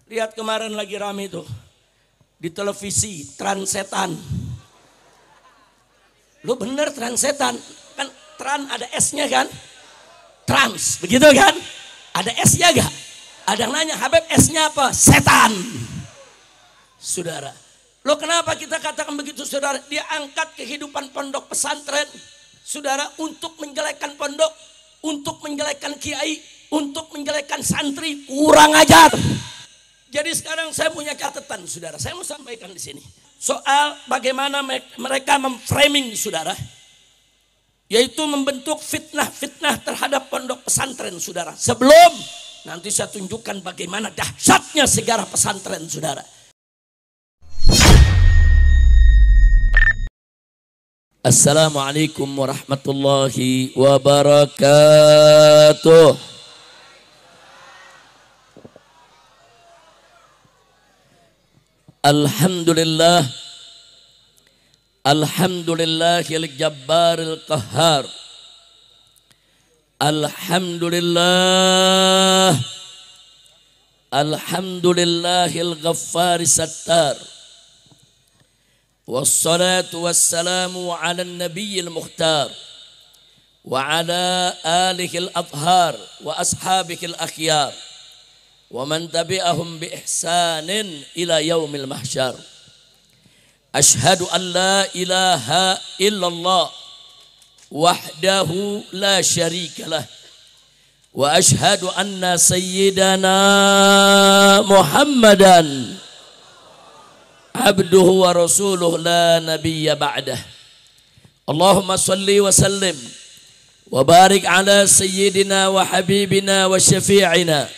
Lihat kemarin lagi rame tuh di televisi, Transetan. Lu bener Transetan, kan Tran ada S-nya kan? Trans, begitu kan? Ada S-nya gak? Ada yang nanya, Habib S-nya apa? Setan. Saudara, lo kenapa kita katakan begitu saudara? Dia angkat kehidupan pondok pesantren, saudara, untuk menjelekkan pondok, untuk menjelekkan kiai, untuk menjelekkan santri, kurang ajar. Jadi sekarang saya punya catatan, saudara. Saya mau sampaikan di sini soal bagaimana mereka memframing, saudara, yaitu membentuk fitnah-fitnah terhadap pondok pesantren, saudara. Sebelum nanti saya tunjukkan bagaimana dahsyatnya sejarah pesantren, saudara. Assalamualaikum warahmatullahi wabarakatuh. Alhamdulillah, alhamdulillahil jabbaril qahhar. Alhamdulillah, alhamdulillahil ghaffari sattar. Wassalatu wassalamu ala nabiyil mukhtar wa ala alihil athhar wa ashabihil akhyar wa man tabi'ahum bi ihsanin ila yaumil mahsyar. Ashhadu an la ilaha illallah wahdahu la syarikalah wa ashhadu anna sayyidana Muhammadan abduhu wa rasuluh la nabiyya ba'dah. Allahumma salli wa sallim wa barik ala sayyidina wa habibina wa syafi'ina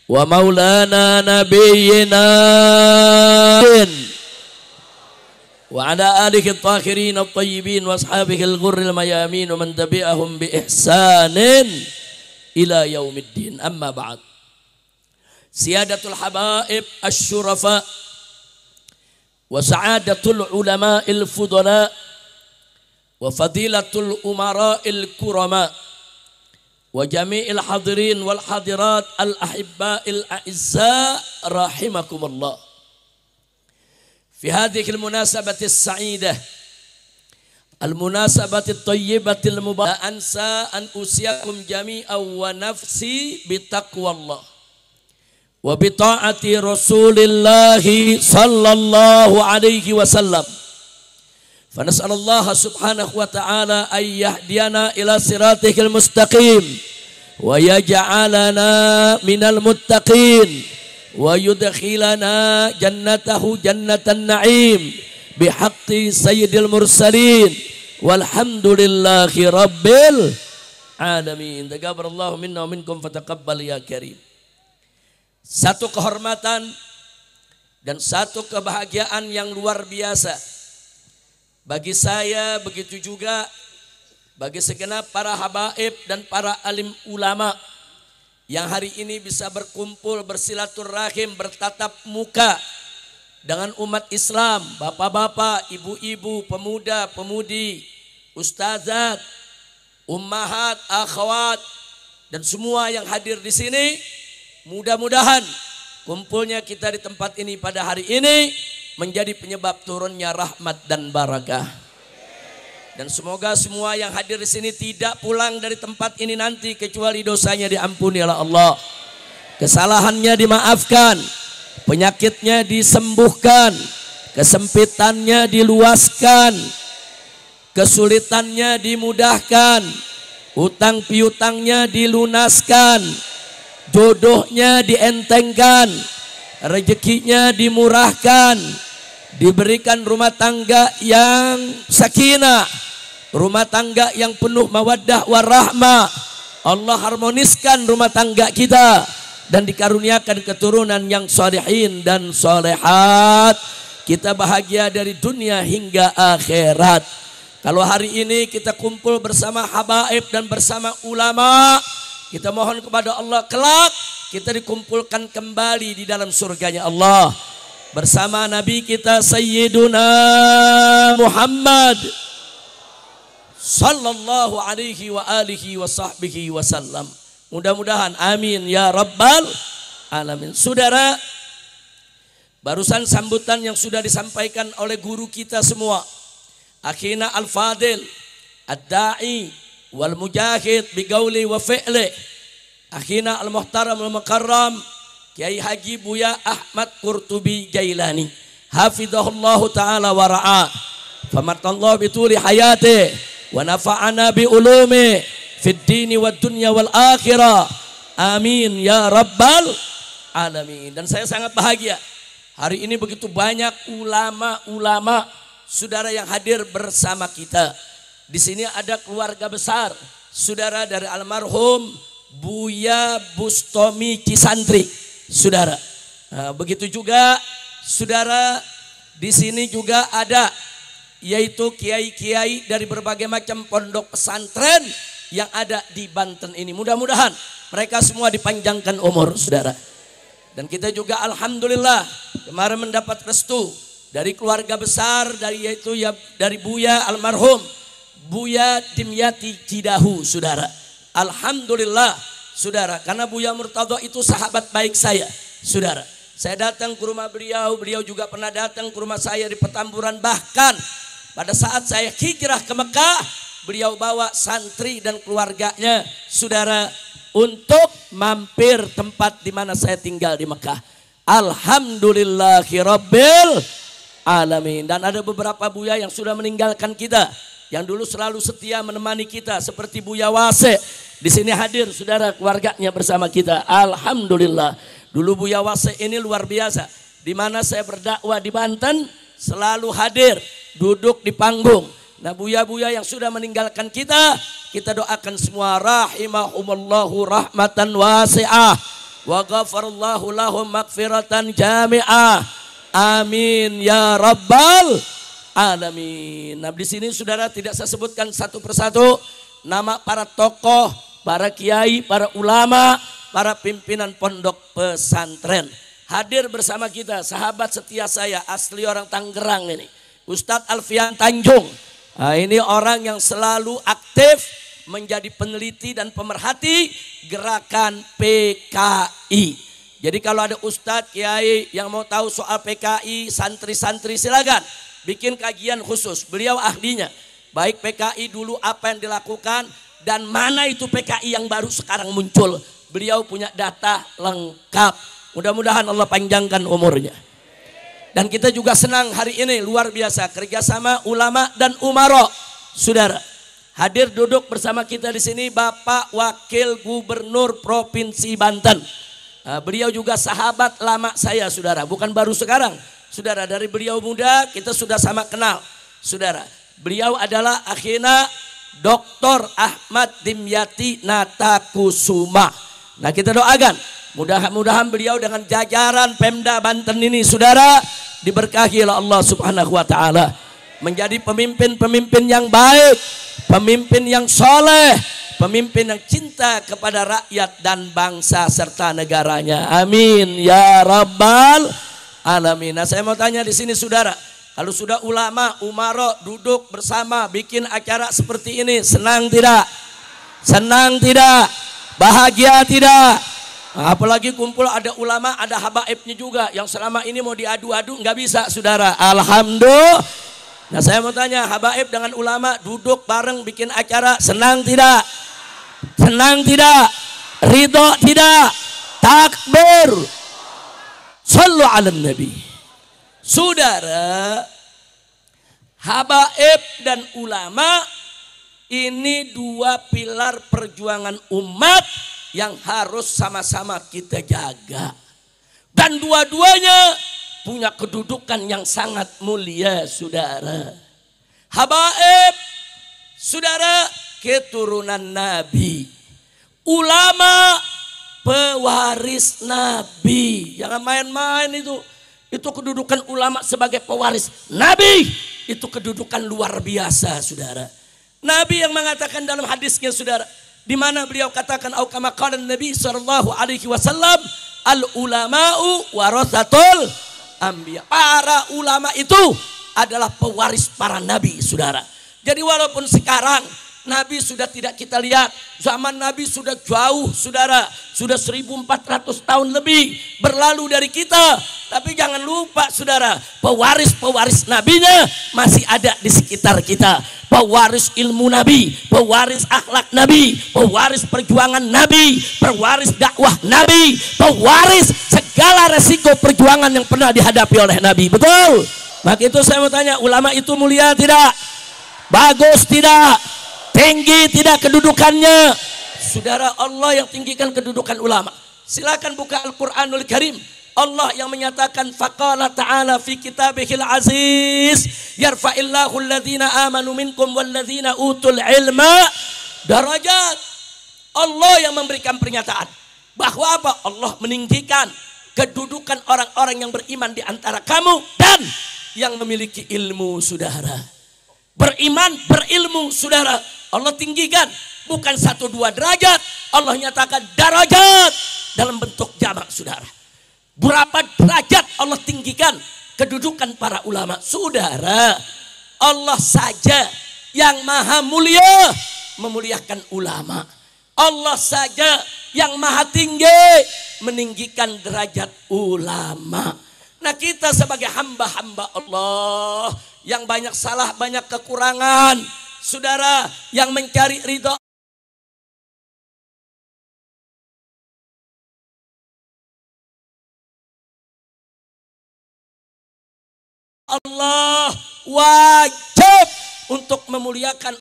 wa maulana nabiyyina wa ala alihi at-tahirin at-tayyibin wa ashabihi al-ghurril mayamin wa man tabi'ahum bi ihsanin ila yaumiddin. Amma ba'd. Siyadatul habaib asy-syurafa wa sa'adatul ulama'il fudala wa fadilatul umara'il kurama wa jami'il hadirin wal hadirat al ahibba'il a'izza rahimakumullah. Fi hadhihi al munasabati as-sa'idah al munasabati at-tayyibatil mubarakah ansa an usiyakum jami'an wa nafsi bi taqwallah wa bi ta'ati Rasulillah sallallahu alaihi wasallam. فنسأل الله سبحانه وتعالى أن يهدينا إلى صراطه المستقيم ويجعلنا من المتقين ويدخلنا جنته جنة النعيم بحق سيد المرسلين والحمد لله رب العالمين. تقبل الله منا ومنكم فتقبل يا كريم. Satu kehormatan dan satu kebahagiaan yang luar biasa bagi saya, begitu juga bagi segenap para habaib dan para alim ulama yang hari ini bisa berkumpul, bersilaturahim, bertatap muka dengan umat Islam, bapak-bapak, ibu-ibu, pemuda, pemudi, ustazat, ummahat, akhwat, dan semua yang hadir di sini. Mudah-mudahan kumpulnya kita di tempat ini pada hari ini menjadi penyebab turunnya rahmat dan barakah. Dan semoga semua yang hadir di sini tidak pulang dari tempat ini nanti kecuali dosanya diampuni oleh Allah, kesalahannya dimaafkan, penyakitnya disembuhkan, kesempitannya diluaskan, kesulitannya dimudahkan, utang piutangnya dilunaskan, jodohnya dientengkan, rezekinya dimurahkan, diberikan rumah tangga yang sakinah, rumah tangga yang penuh mawaddah warahmah. Allah harmoniskan rumah tangga kita dan dikaruniakan keturunan yang salihin dan solehat. Kita bahagia dari dunia hingga akhirat. Kalau hari ini kita kumpul bersama habaib dan bersama ulama, kita mohon kepada Allah kelak kita dikumpulkan kembali di dalam surganya Allah bersama Nabi kita Sayyiduna Muhammad sallallahu alaihi wa alihi wa sahbihi wasallam. Mudah-mudahan amin ya rabbal alamin. Saudara, Barusan sambutan yang sudah disampaikan oleh guru kita semua, akhina al-fadil, ad-da'i wal mujahid bigauli wa fi'li, akhina al-muhtaram al-mukarram Kiai Haji Buya Ahmad Qurtubi Jailani, hafizahullahu ta'ala wa ra'ah, famatallahu bituli hayati wa nafa'ana bi ulumi fid dini wad dunya wal akhirah, amin ya rabbal alamin. Dan saya sangat bahagia hari ini begitu banyak ulama-ulama saudara yang hadir bersama kita. Di sini ada keluarga besar saudara dari almarhum Buya Bustomi Cisantri, saudara. Nah, begitu juga saudara di sini juga ada yaitu kiai-kiai dari berbagai macam pondok pesantren yang ada di Banten ini. Mudah-mudahan mereka semua dipanjangkan umur, saudara. Dan kita juga alhamdulillah kemarin mendapat restu dari keluarga besar dari yaitu ya dari Buya almarhum Buya Dimyati Cidahu, saudara. Alhamdulillah, saudara, karena Buya Murtadho itu sahabat baik saya, saudara. Saya datang ke rumah beliau, beliau juga pernah datang ke rumah saya di Petamburan. Bahkan pada saat saya hijrah ke Mekah, beliau bawa santri dan keluarganya, saudara, untuk mampir tempat di mana saya tinggal di Mekah. Alhamdulillahirabbil alamin. Dan ada beberapa buya yang sudah meninggalkan kita, yang dulu selalu setia menemani kita, seperti Buya Wase. Di sini hadir saudara, keluarganya bersama kita. Alhamdulillah. Dulu Buya Wase ini luar biasa. Di mana saya berdakwah di Banten, selalu hadir, duduk di panggung. Nah, buya-buya yang sudah meninggalkan kita doakan semua rahimahumallahu rahmatan wasi'ah wa ghafarallahu lahum maghfiratan jami'ah, amin ya rabbal alamin. Nah, di sini saudara tidak saya sebutkan satu persatu nama para tokoh, para kiai, para ulama, para pimpinan pondok pesantren. Hadir bersama kita sahabat setia saya, asli orang Tangerang ini, Ustadz Alfian Tanjung. Nah, ini orang yang selalu aktif menjadi peneliti dan pemerhati gerakan PKI. Jadi kalau ada ustadz, kiai yang mau tahu soal PKI, santri-santri silakan bikin kajian khusus. Beliau ahlinya. Baik PKI dulu apa yang dilakukan dan mana itu PKI yang baru sekarang muncul. Beliau punya data lengkap. Mudah-mudahan Allah panjangkan umurnya. Dan kita juga senang hari ini luar biasa kerjasama ulama dan umaro, saudara. Hadir duduk bersama kita di sini Bapak Wakil Gubernur Provinsi Banten. Beliau juga sahabat lama saya, saudara. Bukan baru sekarang, saudara. Dari beliau muda kita sudah sama kenal, saudara. Beliau adalah akhina Dr. Ahmad Dimyati Natakusuma. Nah, kita doakan mudah-mudahan beliau dengan jajaran Pemda Banten ini, saudara, diberkahi oleh Allah Subhanahu wa taala, menjadi pemimpin-pemimpin yang baik, pemimpin yang soleh, pemimpin yang cinta kepada rakyat dan bangsa serta negaranya. Amin ya rabbal alamin. Nah, saya mau tanya di sini, saudara, kalau sudah ulama, umaro duduk bersama bikin acara seperti ini, senang tidak? Senang tidak? Bahagia tidak? Apalagi kumpul ada ulama, ada habaibnya juga yang selama ini mau diadu-adu nggak bisa, saudara. Alhamdulillah. Nah, saya mau tanya, habaib dengan ulama duduk bareng bikin acara, senang tidak? Senang tidak? Ridho tidak? Takbir. Sallu ala nabi. Saudara, habaib dan ulama ini dua pilar perjuangan umat yang harus sama-sama kita jaga. Dan dua-duanya punya kedudukan yang sangat mulia, saudara. Habaib, saudara, keturunan Nabi. Ulama, pewaris Nabi. Jangan main-main itu. Itu kedudukan ulama sebagai pewaris Nabi. Itu kedudukan luar biasa, saudara. Nabi yang mengatakan dalam hadisnya, saudara, di mana beliau katakan au kama qala Nabi sallallahu alaihi wasallam, al ulama'u warasatul anbiya. Para ulama itu adalah pewaris para nabi, saudara. Jadi walaupun sekarang Nabi sudah tidak kita lihat, zaman Nabi sudah jauh, saudara, sudah 1400 tahun lebih berlalu dari kita, Tapi jangan lupa saudara, pewaris-pewaris nabinya masih ada di sekitar kita. Pewaris ilmu Nabi, pewaris akhlak Nabi, pewaris perjuangan Nabi, pewaris dakwah Nabi, pewaris segala resiko perjuangan yang pernah dihadapi oleh Nabi. Betul? Maka itu saya mau tanya, ulama itu mulia tidak? Bagus tidak? Tinggi tidak kedudukannya? Saudara, Allah yang tinggikan kedudukan ulama. Silakan buka Al-Quranul Karim. Allah yang menyatakan faqala ta'ala fi kitabihil aziz yarfa'illahu alladhina amanu minkum walladhina utul ilma darajat. Allah yang memberikan pernyataan bahwa apa? Allah meninggikan kedudukan orang-orang yang beriman di antara kamu dan yang memiliki ilmu, saudara. Beriman, berilmu, saudara. Allah tinggikan, bukan 1-2 derajat. Allah nyatakan darajat dalam bentuk jamak, saudara. Berapa derajat Allah tinggikan kedudukan para ulama, saudara. Allah saja yang maha mulia memuliakan ulama. Allah saja yang maha tinggi meninggikan derajat ulama. Nah, kita sebagai hamba-hamba Allah yang banyak salah, banyak kekurangan, saudara, yang mencari ridha Allah, wajib untuk memuliakan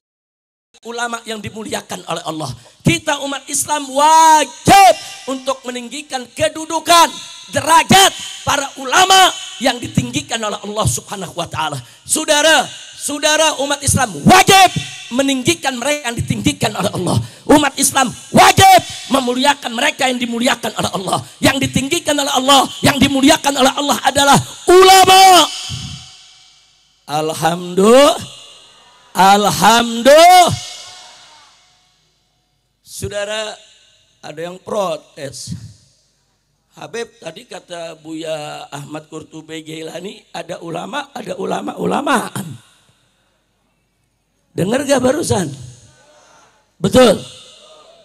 ulama yang dimuliakan oleh Allah. Kita umat Islam wajib untuk meninggikan kedudukan derajat para ulama yang ditinggikan oleh Allah Subhanahu wa taala. Saudara umat Islam wajib meninggikan mereka yang ditinggikan oleh Allah. Umat Islam wajib memuliakan mereka yang dimuliakan oleh Allah. Yang ditinggikan oleh Allah, yang dimuliakan oleh Allah adalah ulama. Alhamdulillah. Saudara, ada yang protes. Habib, tadi kata Buya Ahmad Qurtubi Jailani, ada ulama-ulamaan. Dengar gak barusan? Betul.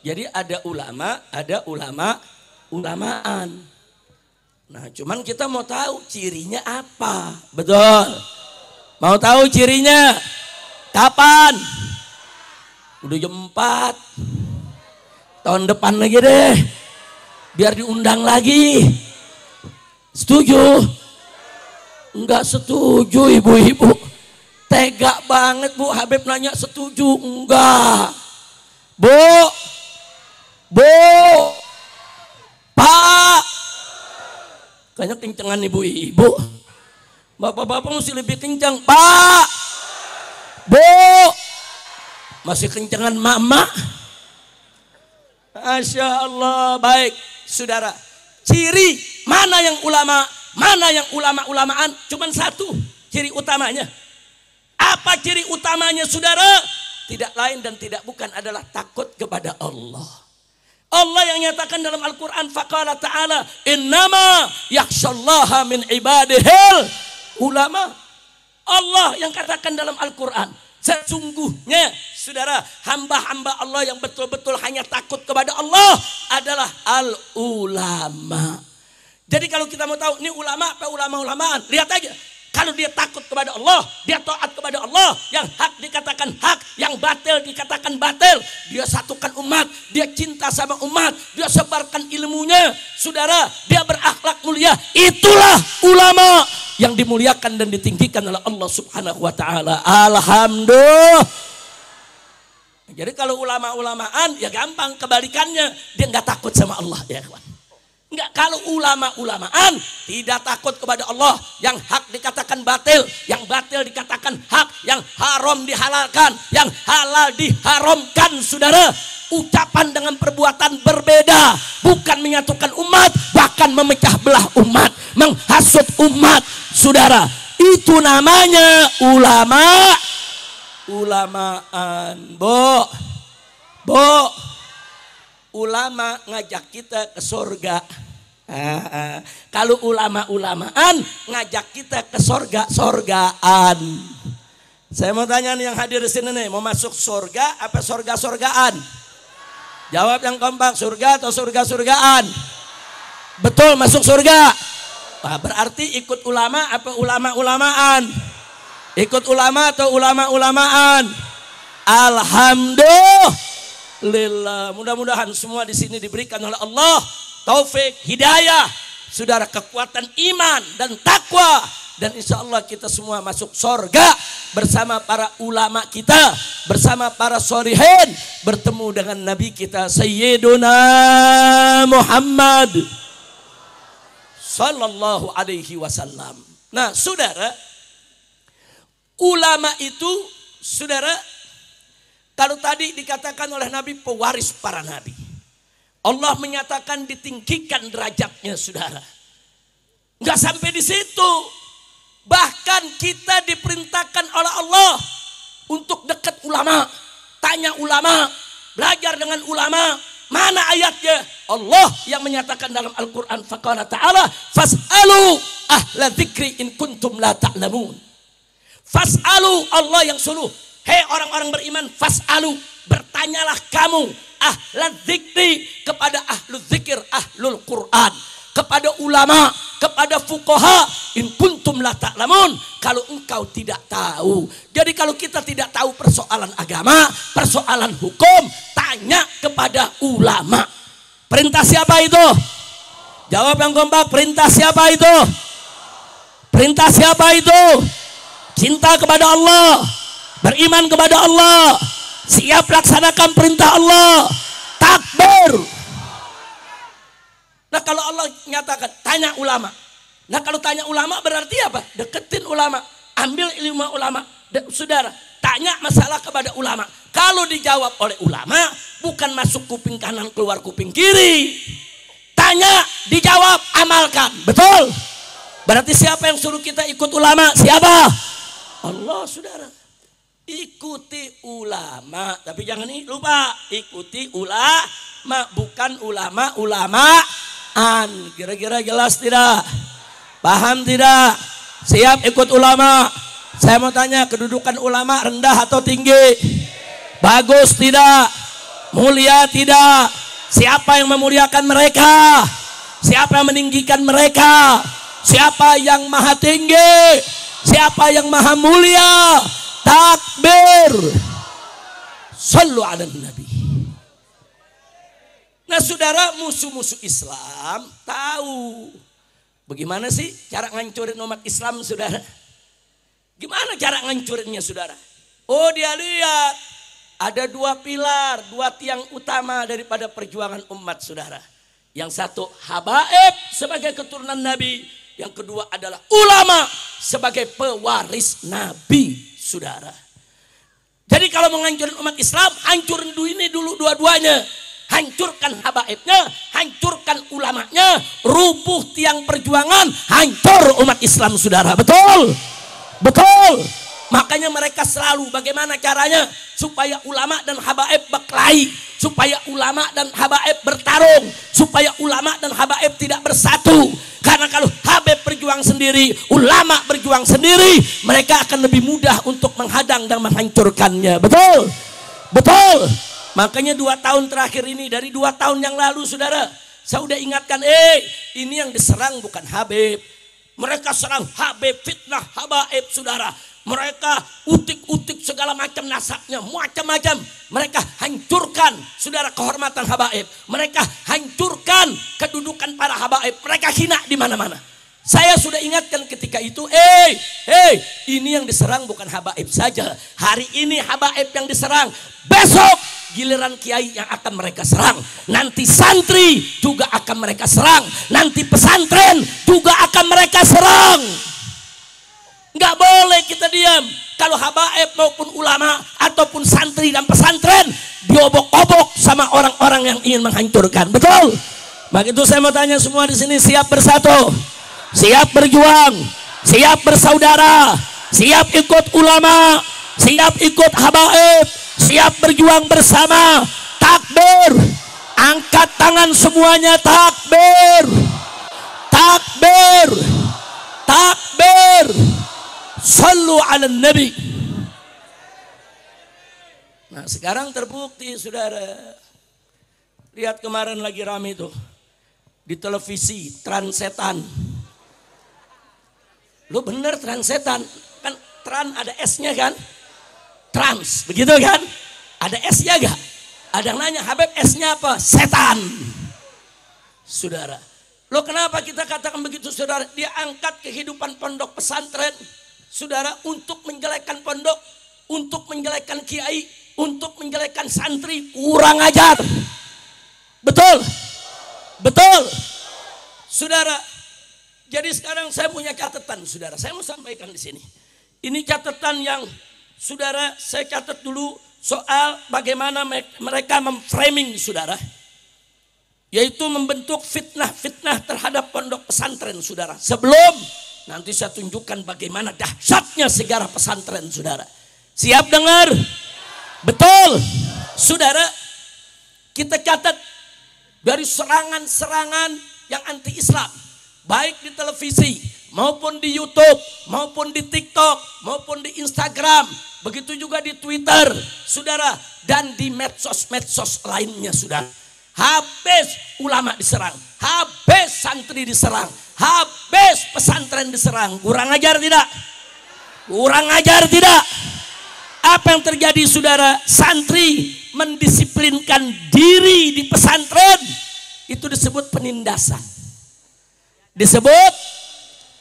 Jadi ada ulama-ulamaan. Nah, cuman kita mau tahu cirinya apa. Betul. Mau tahu cirinya? Kapan? Udah jam 4. Tahun depan lagi deh. Biar diundang lagi. Setuju? Enggak setuju ibu-ibu. Tega banget Bu. Habib nanya setuju? Enggak. Bu. Pak. Kayaknya kencengan ibu-ibu. Bapak-bapak mesti lebih kencang. Pak. Bu. Masih kencengan mama. Masya Allah. Baik saudara, ciri mana yang ulama, mana yang ulama-ulamaan? Cuman satu ciri utamanya. Apa ciri utamanya saudara? Tidak lain dan tidak bukan adalah takut kepada Allah. Allah yang nyatakan dalam Al-Quran, faqala ta'ala innama yakhshallaha min ibadihil ulama. Allah yang katakan dalam Al-Quran, sesungguhnya saudara, hamba-hamba Allah yang betul-betul hanya takut kepada Allah adalah al-ulama. Jadi kalau kita mau tahu ini ulama apa ulama-ulamaan, lihat aja. Kalau dia takut kepada Allah, dia taat kepada Allah, yang hak dikatakan hak, yang batil dikatakan batil, dia satukan umat, dia cinta sama umat, dia sebarkan ilmunya, saudara, dia berakhlak mulia. Itulah ulama yang dimuliakan dan ditinggikan oleh Allah Subhanahu wa taala. Alhamdulillah. Jadi kalau ulama-ulamaan ya gampang, kebalikannya, dia nggak takut sama Allah ya kawan. Enggak, kalau ulama-ulamaan tidak takut kepada Allah, yang hak dikatakan batil, yang batil dikatakan hak, yang haram dihalalkan, yang halal diharamkan, saudara. Ucapan dengan perbuatan berbeda, bukan menyatukan umat, bahkan memecah belah umat, menghasut umat, saudara. Itu namanya ulamaan. Ulama ngajak kita ke surga. Kalau ulama-ulamaan ngajak kita ke surgaan. Saya mau tanya nih yang hadir di sini nih, mau masuk surga apa surga-surgaan? Jawab yang kompak, surga atau surga-surgaan? Betul, masuk surga. Nah, berarti ikut ulama apa ulama-ulamaan? Ikut ulama atau ulama-ulamaan? Alhamdulillah. Mudah-mudahan semua di sini diberikan oleh Allah taufik, hidayah, saudara, kekuatan iman dan takwa, dan insya Allah kita semua masuk surga bersama para ulama kita, bersama para sholihin, bertemu dengan Nabi kita Sayyiduna Muhammad Sallallahu Alaihi Wasallam. Nah, saudara, ulama itu, saudara, kalau tadi dikatakan oleh Nabi pewaris para nabi, Allah menyatakan ditinggikan derajatnya, saudara. Enggak sampai di situ. Bahkan kita diperintahkan oleh Allah untuk dekat ulama, tanya ulama, belajar dengan ulama. Mana ayatnya? Allah yang menyatakan dalam Al-Quran, faqala ta'ala fas'alu ahla dzikri in kuntum la ta'lamun. Fas'alu, Allah yang suruh, hei orang-orang beriman, fas'alu, bertanyalah kamu ahla dzikri, kepada ahlu dzikir, ahlul Quran, kepada ulama, kepada fuqaha, in kuntum la ta'lamun, kalau engkau tidak tahu. Jadi kalau kita tidak tahu persoalan agama, persoalan hukum, tanya kepada ulama. Perintah siapa itu? Jawab yang kompak, perintah siapa itu? Perintah siapa itu? Cinta kepada Allah, beriman kepada Allah, siap laksanakan perintah Allah, takbir. Nah, kalau Allah nyatakan tanya ulama, nah kalau tanya ulama berarti apa? Deketin ulama, ambil ilmu ulama. Saudara, tanya masalah kepada ulama. Kalau dijawab oleh ulama, bukan masuk kuping kanan keluar kuping kiri. Tanya, dijawab, amalkan. Betul? Berarti siapa yang suruh kita ikut ulama? Siapa? Allah, saudara. Ikuti ulama, tapi jangan lupa ikuti ulama, bukan ulama-ulamaan. Kira-kira jelas tidak? Paham tidak? Siap ikut ulama? Saya mau tanya, kedudukan ulama rendah atau tinggi? Bagus tidak? Mulia tidak? Siapa yang memuliakan mereka? Siapa yang meninggikan mereka? Siapa yang maha tinggi? Siapa yang maha mulia? Takbir. Sallu ala nabi. Nah, saudara, musuh-musuh Islam tahu bagaimana sih cara ngancurin umat Islam, saudara. Gimana cara ngancurinnya, saudara? Oh, dia lihat ada dua pilar, dua tiang utama daripada perjuangan umat, saudara. Yang satu habaib sebagai keturunan Nabi, yang kedua adalah ulama sebagai pewaris Nabi, saudara. Jadi kalau mau ngancurin umat Islam, hancurin ini dulu dua-duanya. Hancurkan habaibnya, hancurkan ulamanya, rubuh tiang perjuangan, hancur umat Islam, saudara. Betul? Betul. Makanya mereka selalu bagaimana caranya supaya ulama dan habaib berkelahi, supaya ulama dan habaib bertarung, supaya ulama dan habaib tidak bersatu. Karena kalau habaib berjuang sendiri, ulama berjuang sendiri, mereka akan lebih mudah untuk menghadang dan menghancurkannya. Betul? Betul. Makanya 2 tahun terakhir ini, dari 2 tahun yang lalu, saudara, saya udah ingatkan, ini yang diserang bukan Habib. Mereka serang Habib, fitnah habaib, saudara. Mereka utik-utik segala macam nasabnya, macam-macam. Mereka hancurkan, saudara, kehormatan habaib. Mereka hancurkan kedudukan para habaib. Mereka hina di mana-mana. Saya sudah ingatkan ketika itu, ini yang diserang bukan habaib saja. Hari ini habaib yang diserang, besok giliran kiai yang akan mereka serang. Nanti santri juga akan mereka serang. Nanti pesantren juga akan mereka serang. Nggak boleh kita diam. Kalau habaib maupun ulama ataupun santri dan pesantren diobok-obok sama orang-orang yang ingin menghancurkan. Betul? Maka itu saya mau tanya semua di sini, siap bersatu, siap berjuang, siap bersaudara, siap ikut ulama, siap ikut habaib, siap berjuang bersama. Takbir. Angkat tangan semuanya, takbir. Takbir. Takbir. Sallu ala nabi. Nah, sekarang terbukti, saudara. Lihat kemarin lagi rame itu di televisi, Trans Setan. Lu bener transetan. Kan tran ada S-nya kan? Trans, begitu kan? Ada S-nya gak? Ada yang nanya, Habib S-nya apa? Setan. Saudara, lo kenapa kita katakan begitu saudara? Dia angkat kehidupan pondok pesantren, saudara, untuk menjelekkan pondok, untuk menjelekkan kiai, untuk menjelekkan santri. Kurang ajar. Betul? Betul? Saudara, jadi sekarang saya punya catatan saudara. Saya mau sampaikan di sini. Ini catatan yang saudara, saya catat dulu soal bagaimana mereka memframing saudara. Yaitu membentuk fitnah-fitnah terhadap pondok pesantren saudara. Sebelum nanti saya tunjukkan bagaimana dahsyatnya sejarah pesantren saudara. Siap dengar? Betul. Saudara, kita catat dari serangan-serangan yang anti-Islam. Baik di televisi, maupun di YouTube, maupun di TikTok, maupun di Instagram. Begitu juga di Twitter, saudara. Dan di medsos-medsos lainnya, saudara. Habis ulama diserang, habis santri diserang, habis pesantren diserang. Kurang ajar tidak? Kurang ajar tidak? Apa yang terjadi saudara? Santri mendisiplinkan diri di pesantren. Itu disebut penindasan. Disebut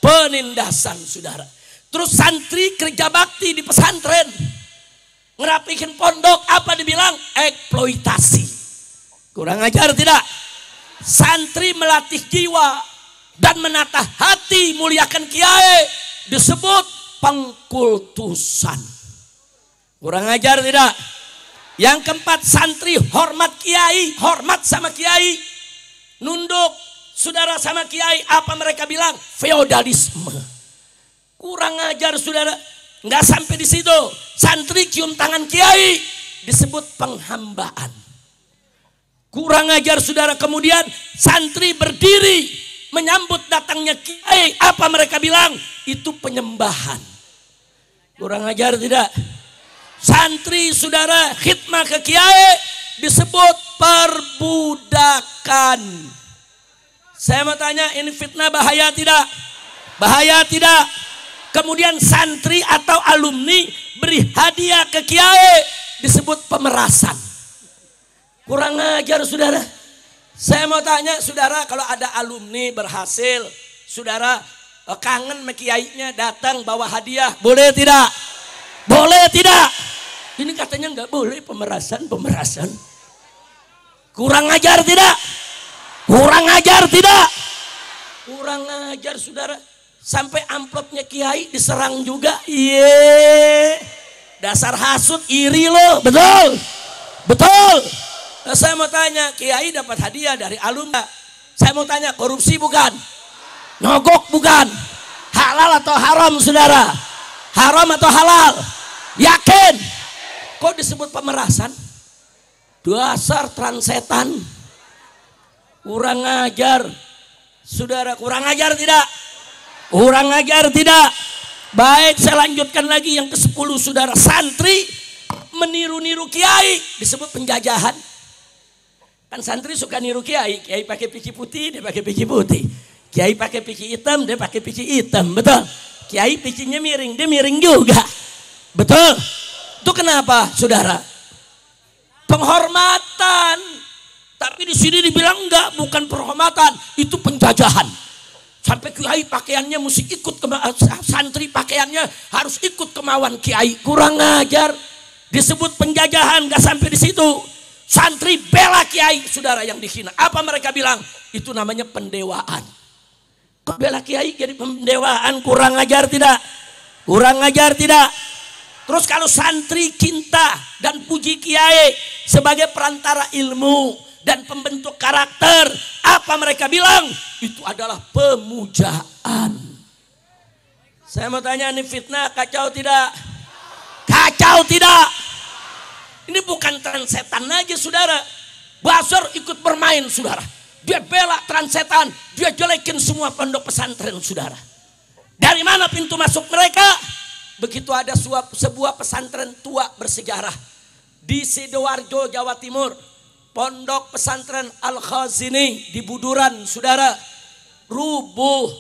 penindasan saudara. Terus santri kerja bakti di pesantren, ngerapihin pondok, apa dibilang? Eksploitasi. Kurang ajar tidak? Santri melatih jiwa dan menatah hati, muliakan kiai, disebut pengkultusan. Kurang ajar tidak? Yang keempat, santri hormat kiai, hormat sama kiai, nunduk saudara sama kiai. Apa mereka bilang? Feodalisme. Kurang ajar saudara. Nggak sampai di situ, santri cium tangan kiai, disebut penghambaan. Kurang ajar saudara. Kemudian santri berdiri menyambut datangnya kiai, apa mereka bilang? Itu penyembahan. Kurang ajar tidak? Santri saudara khidmah ke kiai disebut perbudakan. Saya mau tanya, ini fitnah bahaya tidak? Bahaya tidak? Kemudian santri atau alumni beri hadiah ke kiai disebut pemerasan. Kurang ajar saudara. Saya mau tanya saudara, kalau ada alumni berhasil, saudara kangen sama kiainya, datang bawa hadiah, boleh tidak? Boleh tidak? Ini katanya nggak boleh, pemerasan. Kurang ajar tidak? Kurang ajar tidak? Kurang ajar saudara. Sampai amplopnya kiai diserang juga. Iye, dasar hasut, iri lo. Betul? Betul? Nah, saya mau tanya, kiai dapat hadiah dari alumni. Saya mau tanya, korupsi bukan? Nyogok bukan? Halal atau haram saudara? Haram atau halal? Yakin? Kok disebut pemerasan? Dasar transetan. Kurang ajar saudara. Kurang ajar tidak? Kurang ajar tidak? Baik, saya lanjutkan lagi yang ke-10 saudara. Santri meniru-niru kiai disebut penjajahan. Kan santri suka niru kiai. Kiai pakai peci putih, dia pakai peci putih. Kiai pakai peci hitam, dia pakai peci hitam. Betul? Kiai pecinya miring, dia miring juga. Betul? Itu kenapa saudara? Penghormatan. Tapi di sini dibilang enggak, bukan penghormatan, itu penjajahan. Sampai kiai pakaiannya mesti ikut santri pakaiannya harus ikut kemauan kiai. Kurang ajar. Disebut penjajahan. Enggak sampai di situ. Santri bela kiai saudara yang dihina. Apa mereka bilang? Itu namanya pendewaan. Kok bela kiai jadi pendewaan? Kurang ajar tidak? Kurang ajar tidak? Terus kalau santri cinta dan puji kiai sebagai perantara ilmu dan pembentuk karakter, apa mereka bilang? Itu adalah pemujaan. Saya mau tanya, ini fitnah kacau tidak? Kacau tidak? Ini bukan transetan aja saudara. Buzzer ikut bermain saudara. Dia bela transetan, dia jelekin semua pondok pesantren saudara. Dari mana pintu masuk mereka? Begitu ada sebuah pesantren tua bersejarah di Sidoarjo, Jawa Timur. Pondok pesantren Al-Khazini di Buduran saudara. Rubuh.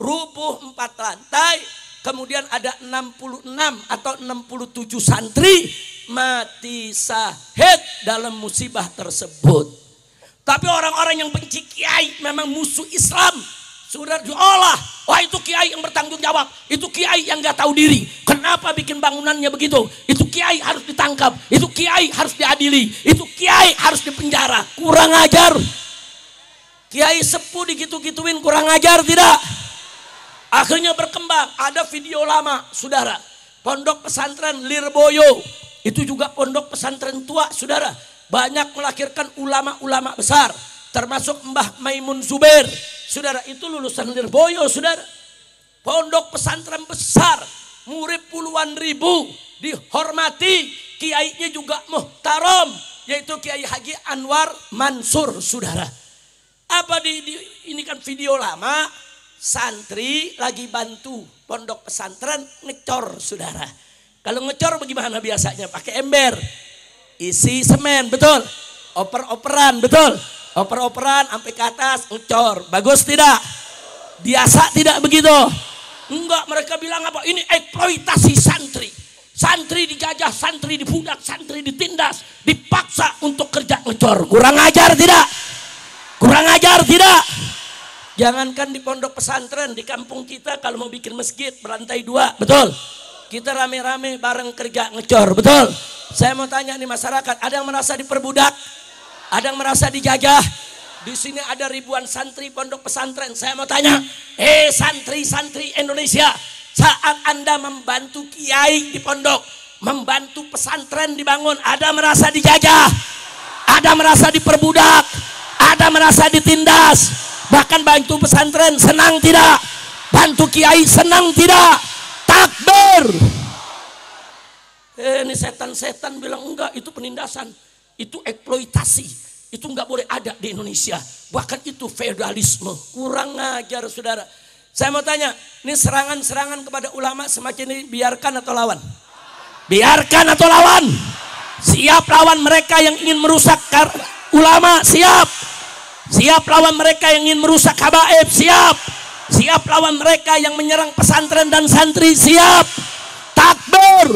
rubuh 4 lantai, kemudian ada 66 atau 67 santri mati syahid dalam musibah tersebut. Tapi orang-orang yang benci kiai memang musuh Islam. Sudah diolah, wah itu kiai yang bertanggung jawab, itu kiai yang gak tahu diri. Kenapa bikin bangunannya begitu? Itu kiai harus ditangkap, itu kiai harus diadili, itu kiai harus dipenjara. Kurang ajar. Kiai sepuh digitu-gituin, kurang ajar tidak? Akhirnya berkembang, ada video lama, saudara. Pondok pesantren Lirboyo, itu juga pondok pesantren tua, saudara. Banyak melahirkan ulama-ulama besar, termasuk Mbah Maimun Zubair. Saudara, itu lulusan Lirboyo, saudara. Pondok pesantren besar, murid puluhan ribu, dihormati, kiainya juga muhtaram, yaitu Kiai Haji Anwar Mansur, saudara. Apa ini kan video lama, santri lagi bantu pondok pesantren ngecor, saudara. Kalau ngecor bagaimana biasanya? Pakai ember, isi semen, betul. Oper-operan, betul. Oper-operan sampai ke atas ngecor. Bagus tidak? Biasa tidak begitu? Enggak, mereka bilang apa? Ini eksploitasi santri. Santri dijajah, santri dibudak, santri ditindas, dipaksa untuk kerja ngecor. Kurang ajar tidak? Kurang ajar tidak? Jangankan di pondok pesantren, di kampung kita kalau mau bikin masjid berlantai 2, betul? Kita rame-rame bareng kerja ngecor, betul? Saya mau tanya nih masyarakat, ada yang merasa diperbudak? Ada yang merasa dijajah? Di sini ada ribuan santri pondok pesantren. Saya mau tanya, santri-santri Indonesia, saat Anda membantu kiai di pondok, membantu pesantren dibangun, ada merasa dijajah? Ada merasa diperbudak? Ada merasa ditindas? Bahkan bantu pesantren senang tidak? Bantu kiai senang tidak? Takbir! Ini setan-setan bilang enggak, itu penindasan. Itu eksploitasi, itu nggak boleh ada di Indonesia. Bahkan itu feodalisme. Kurang ajar, saudara. Saya mau tanya, ini serangan-serangan kepada ulama semakin ini biarkan atau lawan? Biarkan atau lawan? Siap lawan mereka yang ingin merusak ulama, siap. Siap lawan mereka yang ingin merusak habaib, siap. Siap lawan mereka yang menyerang pesantren dan santri, siap. Takbir.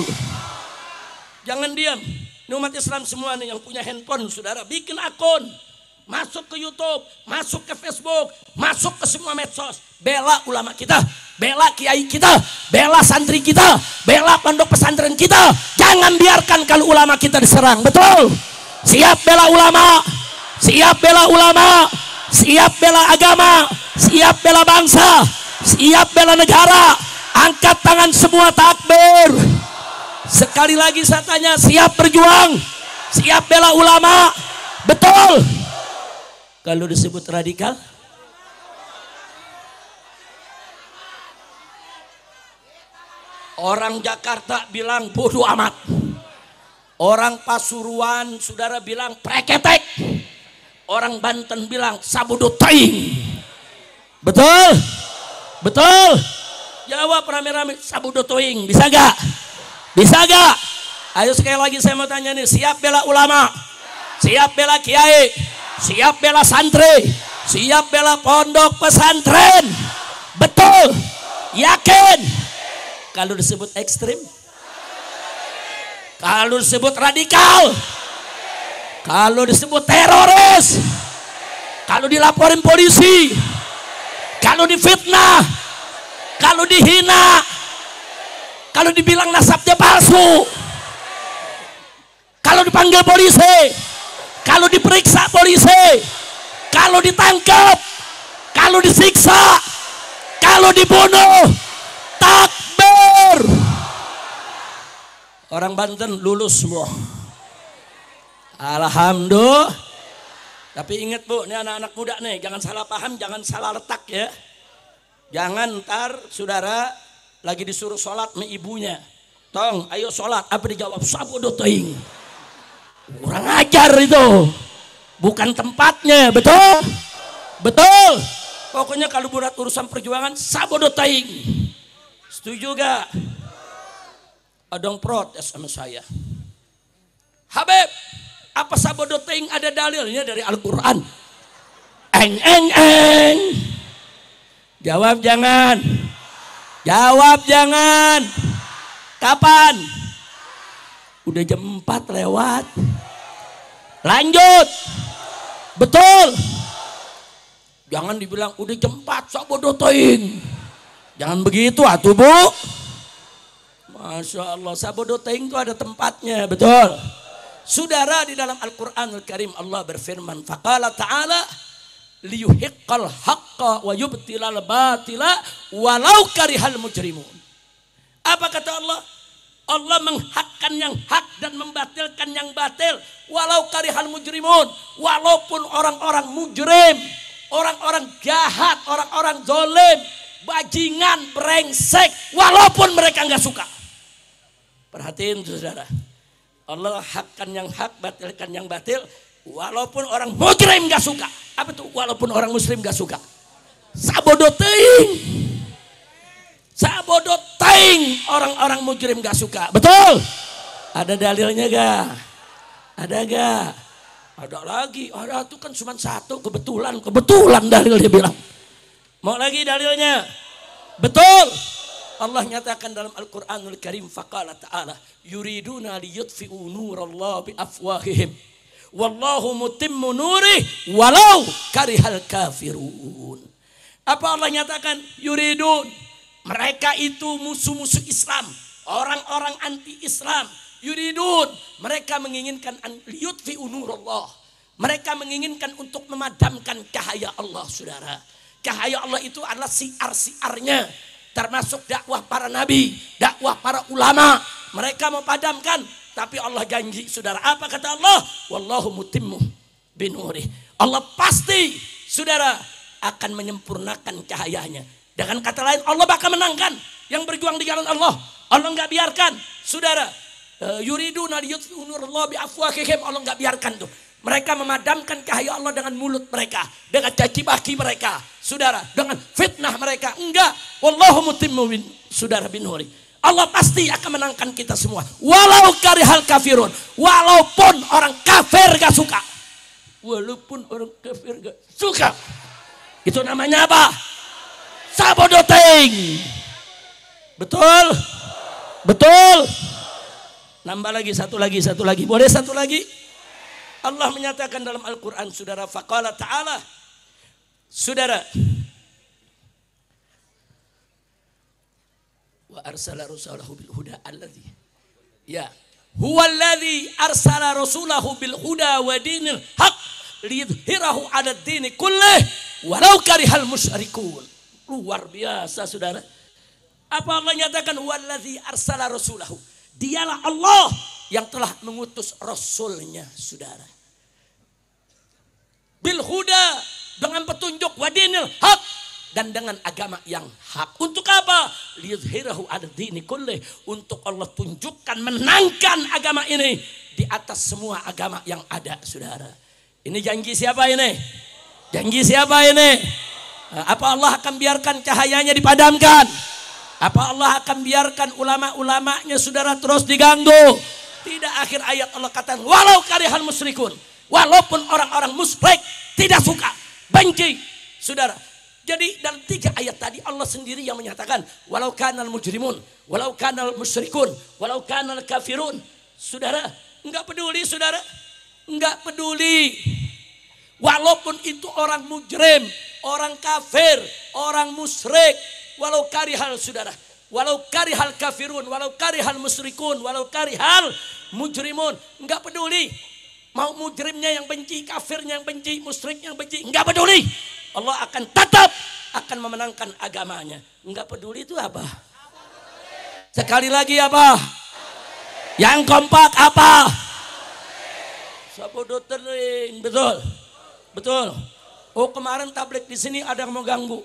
Jangan diam. Ini umat Islam semua nih yang punya handphone, saudara, bikin akun, masuk ke YouTube, masuk ke Facebook, masuk ke semua medsos, bela ulama kita, bela kiai kita, bela santri kita, bela pondok pesantren kita. Jangan biarkan kalau ulama kita diserang, betul? Siap bela ulama, siap bela ulama, siap bela agama, siap bela bangsa, siap bela negara. Angkat tangan semua, takbir. Sekali lagi saya tanya, siap berjuang? Siap bela ulama? Betul? Kalau disebut radikal? Orang Jakarta bilang bodoh amat. Orang Pasuruan, saudara, bilang preketek. Orang Banten bilang sabodotaing. Betul? Betul? Jawab rame-rame, sabodotaing. Bisa gak? Bisa gak? Ayo sekali lagi saya mau tanya nih, siap bela ulama? Siap bela kiai? Siap bela santri? Siap bela pondok pesantren? Betul? Yakin? Kalau disebut ekstrim? Kalau disebut radikal? Kalau disebut teroris? Kalau dilaporin polisi? Kalau difitnah? Kalau dihina? Kalau dibilang nasabnya palsu, kalau dipanggil polisi, kalau diperiksa polisi, kalau ditangkap, kalau disiksa, kalau dibunuh, takbir. Orang Banten lulus semua. Alhamdulillah. Tapi ingat bu, ini anak-anak muda nih, jangan salah paham, jangan salah letak ya. Jangan ntar saudara lagi disuruh sholat sama ibunya, tong ayo sholat, apa dijawab? Sabodotaing. Kurang ajar itu, bukan tempatnya, betul? Betul? Pokoknya kalau buat urusan perjuangan sabodotaing. Setuju gak? Ada yang protes sama saya. Habib, apa sabodotaing ada dalilnya dari Al-Quran? Eng. Jawab jangan. Jawab jangan. Kapan? Udah jam 4 lewat. Lanjut. Betul. Jangan dibilang udah jam 4 sok bodoh teing. Jangan begitu atuh Bu. Masya Allah, sabodo teing itu ada tempatnya, betul. Saudara, di dalam Al-Quranul Karim Allah berfirman, faqala ta'ala liyuhiqqal haqqa wa yubtilal batila walau karihal mujrimun. Apa kata Allah? Allah menghakkan yang hak dan membatilkan yang batil walau karihal mujrimun. Walaupun orang-orang mujrim, orang-orang jahat, orang-orang zalim, bajingan, brengsek, walaupun mereka nggak suka. Perhatiin saudara, Allah hakkan yang hak, batilkan yang batil, walaupun orang mujrim gak suka. Apa tuh? Walaupun orang muslim gak suka. Sabodo teing, sabodo teing, orang-orang mujrim gak suka. Betul? Ada dalilnya gak? Ada gak? Ada lagi. Ada tuh kan cuma satu, kebetulan dalil dia bilang. Mau lagi dalilnya? Betul. Allah nyatakan dalam Al-Quranul Karim, faqala ta'ala yuriduna liyutfi'u nurallahi biafwahihim wallahu mutimmu nurih walau karihal kafirun. Apa Allah nyatakan? Yuridun, mereka itu musuh-musuh Islam, orang-orang anti-Islam. Yuridun, mereka menginginkan liyutfi'u nurallah, mereka menginginkan untuk memadamkan cahaya Allah. Saudara, cahaya Allah itu adalah siar-siarnya, termasuk dakwah para nabi, dakwah para ulama. Mereka mau padamkan, tapi Allah janji, saudara. Apa kata Allah? Wallahu mutimmu binuri. Allah pasti, saudara, akan menyempurnakan cahayanya. Dengan kata lain, Allah bakal menangkan yang berjuang di jalan Allah. Allah nggak biarkan, saudara. Yuriduna liyutfi'u nurallahi biafwahihim. Allah nggak biarkan tuh. Mereka memadamkan cahaya Allah dengan mulut mereka, dengan caci maki mereka, saudara, dengan fitnah mereka. Enggak. Wallahu mutimmu saudara binuri. Allah pasti akan menangkan kita semua. Walau karihal kafirun. Walaupun orang kafir gak suka. Walaupun orang kafir gak suka. Itu namanya apa? Sabodo teing. Betul? Betul? Nambah lagi, satu lagi. Boleh satu lagi? Allah menyatakan dalam Al-Quran, saudara, faqala ta'ala, saudara, wa arsala rasulahu bil huda alladhi, ya, huwa alladhi arsala rasulahu bil huda wa dinil haq liyudhhirahu 'ala ad-dini kullih walau karihal musyrikun. Luar biasa, saudara. Apa Allah nyatakan? Huwa alladhi arsala rasulahu, dialah Allah yang telah mengutus rasulnya, saudara. Bil huda, dengan petunjuk, wadinil haq, dan dengan agama yang hak. Untuk apa? Liyudhhirahu 'ala dini kullih, untuk Allah tunjukkan, menangkan agama ini di atas semua agama yang ada, saudara. Ini janji siapa ini? Janji siapa ini? Apa Allah akan biarkan cahayanya dipadamkan? Apa Allah akan biarkan ulama-ulamanya, saudara, terus diganggu? Tidak. Akhir ayat Allah katakan walau karihal musyrikun, walaupun orang-orang musyrik tidak suka, benci, saudara. Jadi dalam 3 ayat tadi Allah sendiri yang menyatakan walau kanal mujrimun, walau kanal musyrikun, walau kanal kafirun. Saudara, enggak peduli, saudara, enggak peduli. Walaupun itu orang mujrim, orang kafir, orang musyrik, walau karihal, saudara, walau karihal kafirun, walau karihal musyrikun, walau karihal mujrimun, enggak peduli. Mau mujrimnya yang benci, kafirnya yang benci, musyriknya yang benci, enggak peduli. Allah akan tetap akan memenangkan agamanya. Enggak peduli itu apa? Sekali lagi apa? Yang kompak apa? Sabodo teing, betul. Betul. Oh, kemarin tablik di sini ada yang mau ganggu.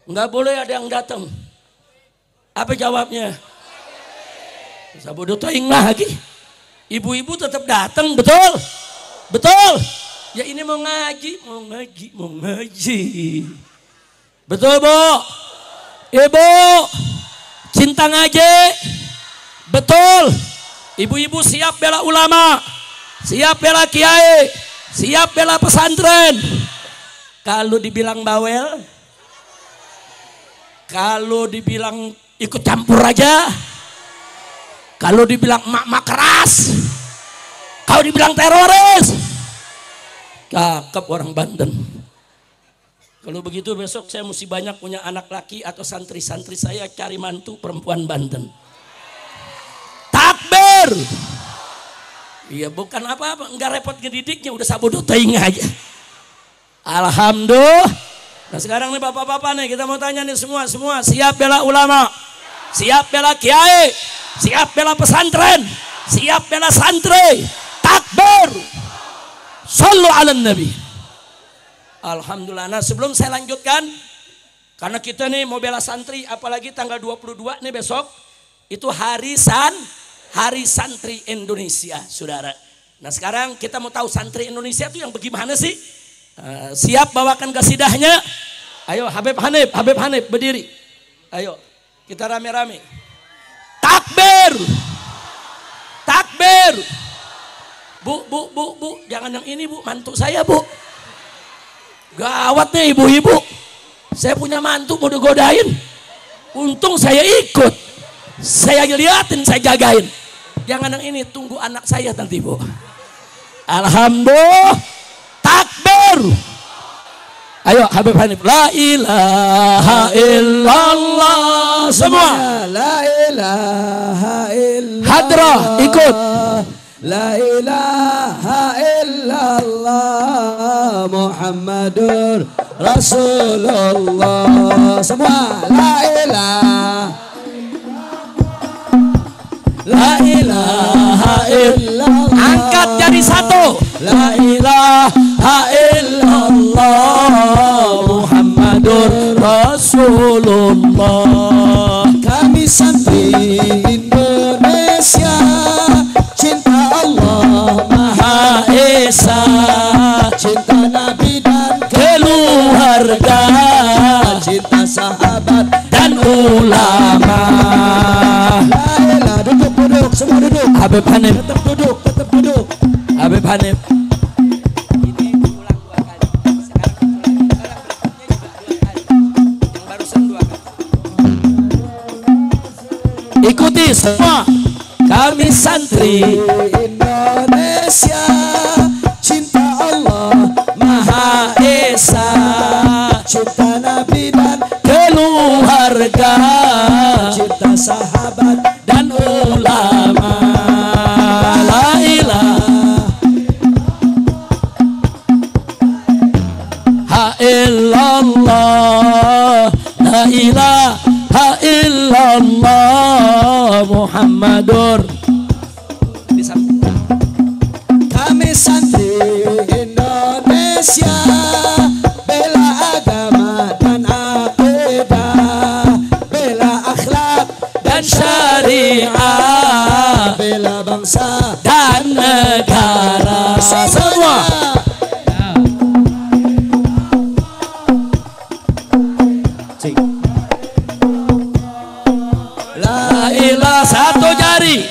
Enggak boleh ada yang datang. Apa jawabnya? Sabodo teing lagi. Ibu-ibu tetap datang, betul? Betul? Ya ini mau ngaji. Betul, Bu? Ibu, cinta ngaji. Betul? Ibu-ibu siap bela ulama, siap bela kiai, siap bela pesantren. Kalau dibilang bawel, Kalau dibilang ikut campur aja, kalau dibilang mak keras, kalau dibilang teroris, cakep orang Banten. Kalau begitu besok saya mesti banyak punya anak laki atau santri-santri saya cari mantu perempuan Banten. Takbir. Iya bukan apa-apa, enggak repot ngedidiknya, udah sabodo teing aja. Alhamdulillah. Nah sekarang nih bapak-bapak nih kita mau tanya nih semua siap bela ulama, siap bela kiai, siap bela pesantren, siap bela santri. Takbir. Shallu ala nabi. Alhamdulillah. Nah sebelum saya lanjutkan, karena kita nih mau bela santri, apalagi tanggal 22 nih besok, itu hari santri Indonesia, saudara. Nah sekarang kita mau tahu santri Indonesia itu yang bagaimana sih? Siap bawakan kasidahnya? Ayo Habib Hanif berdiri. Ayo kita rame-rame. Takbir. Takbir. Bu, jangan yang ini bu, mantu saya bu. Gawat nih ibu-ibu. Saya punya mantu mau digodain. Untung saya ikut. Saya liatin, saya jagain. Jangan yang ini, tunggu anak saya nanti bu. Alhamdulillah. Takbir. Ayo Habib Hanif. La ilaha illallah. Semua. La ilaha illallah. Hadrah ikut. La ilaha illallah Muhammadur Rasulullah. Semua. La ilaha illallah. Angkat jadi satu. La ilaha illallah Muhammadur Rasulullah. Kami santri Indonesia, cinta Allah Maha Esa, cinta Nabi dan keluarga, cinta sahabat dan ulama. La ilaha. Duduk, semua duduk. Habib Hanif. Tetap duduk. Habib Hanif. Ikuti semua. Kami santri Indonesia, cinta Allah Maha Esa, cinta Nabi dan keluarga, cinta sahabat dan ulama. La ilaha illallah. La ilaha illallah Muhammadur. Kami santri Indonesia, bela agama dan akidah, bela akhlak Dan syariah bela bangsa dan negara. Semua. La ilaha, satu jari.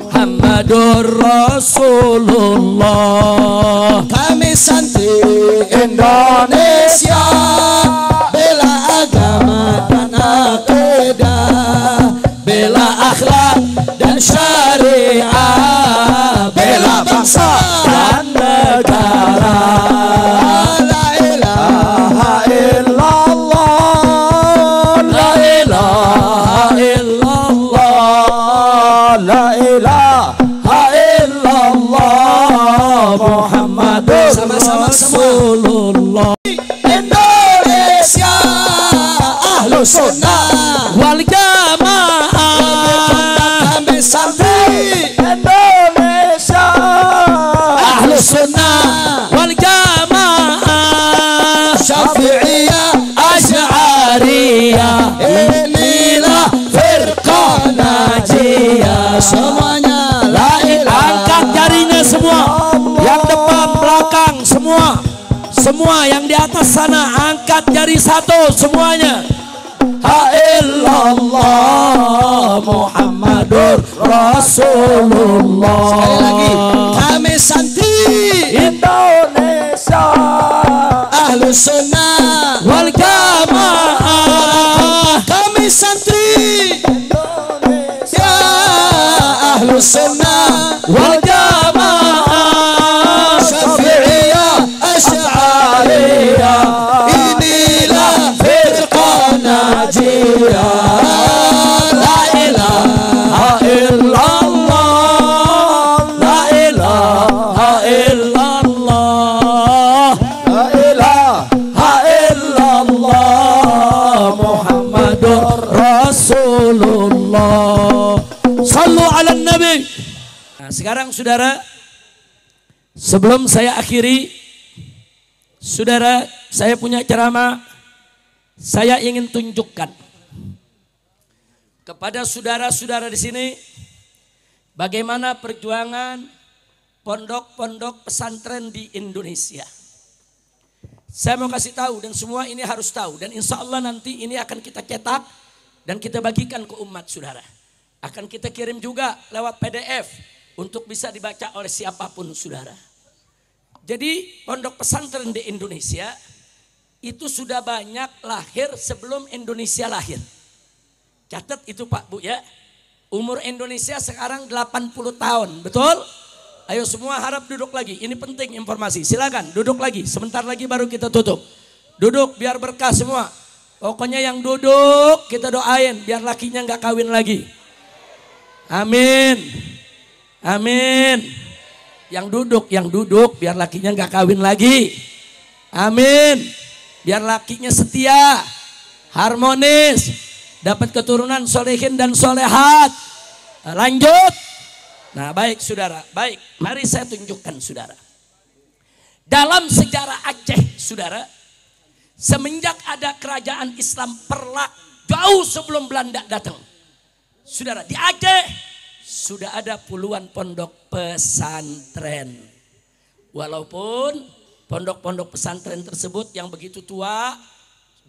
Muhammadur Rasulullah. Kami santri Indonesia, bela agama dan akidah, bela akhlak dan syariah, bela bangsa dan negara. La ilaha illallah. La ilaha illallah. La ilaha illallah Muhammadur Sama-sama semua. Rasulullah. Indonesia Ahlus Sunnah Wal Jamaah. kami santri Indonesia Ahlus Sunnah wal Jamaah. Syafi'iyah Asy'ariyah. inilah firqah najiyah. Semuanya la ilaha. Angkat jarinya semua. Yang depan belakang semua. Semua yang di atas sana angkat jari satu semuanya. La illallah Muhammadur Rasulullah. Sekali lagi, kami santri Indonesia Ahlus Sunnah wal Jamaah. السنة والجماعة شافعية أشعرية إني لا فرقة ناجية لا إله إلا الله لا إله إلا الله لا إله إلا الله محمد رسول الله صلوا على النبي. Nah, sekarang saudara, sebelum saya akhiri, saudara, saya punya ceramah. Saya ingin tunjukkan kepada saudara-saudara di sini bagaimana perjuangan pondok-pondok pesantren di Indonesia. Saya mau kasih tahu dan semua ini harus tahu, dan insya Allah nanti ini akan kita cetak dan kita bagikan ke umat saudara. Akan kita kirim juga lewat PDF untuk bisa dibaca oleh siapapun saudara. Jadi pondok pesantren di Indonesia itu sudah banyak lahir sebelum Indonesia lahir. Catat itu Pak Bu ya. Umur Indonesia sekarang 80 tahun, betul? Ayo semua harap duduk lagi, ini penting informasi. Silakan duduk lagi, sebentar lagi baru kita tutup. Duduk biar berkah semua. Pokoknya yang duduk kita doain biar lakinya nggak kawin lagi. Amin. Amin. Yang duduk biar lakinya nggak kawin lagi. Amin. Biar lakinya setia, harmonis, dapat keturunan solehin dan solehat. Lanjut. Nah baik saudara, baik. Mari saya tunjukkan saudara. Dalam sejarah Aceh saudara, semenjak ada kerajaan Islam Perlak jauh sebelum Belanda datang. Saudara, di Aceh sudah ada puluhan pondok pesantren. Walaupun pondok-pondok pesantren tersebut yang begitu tua,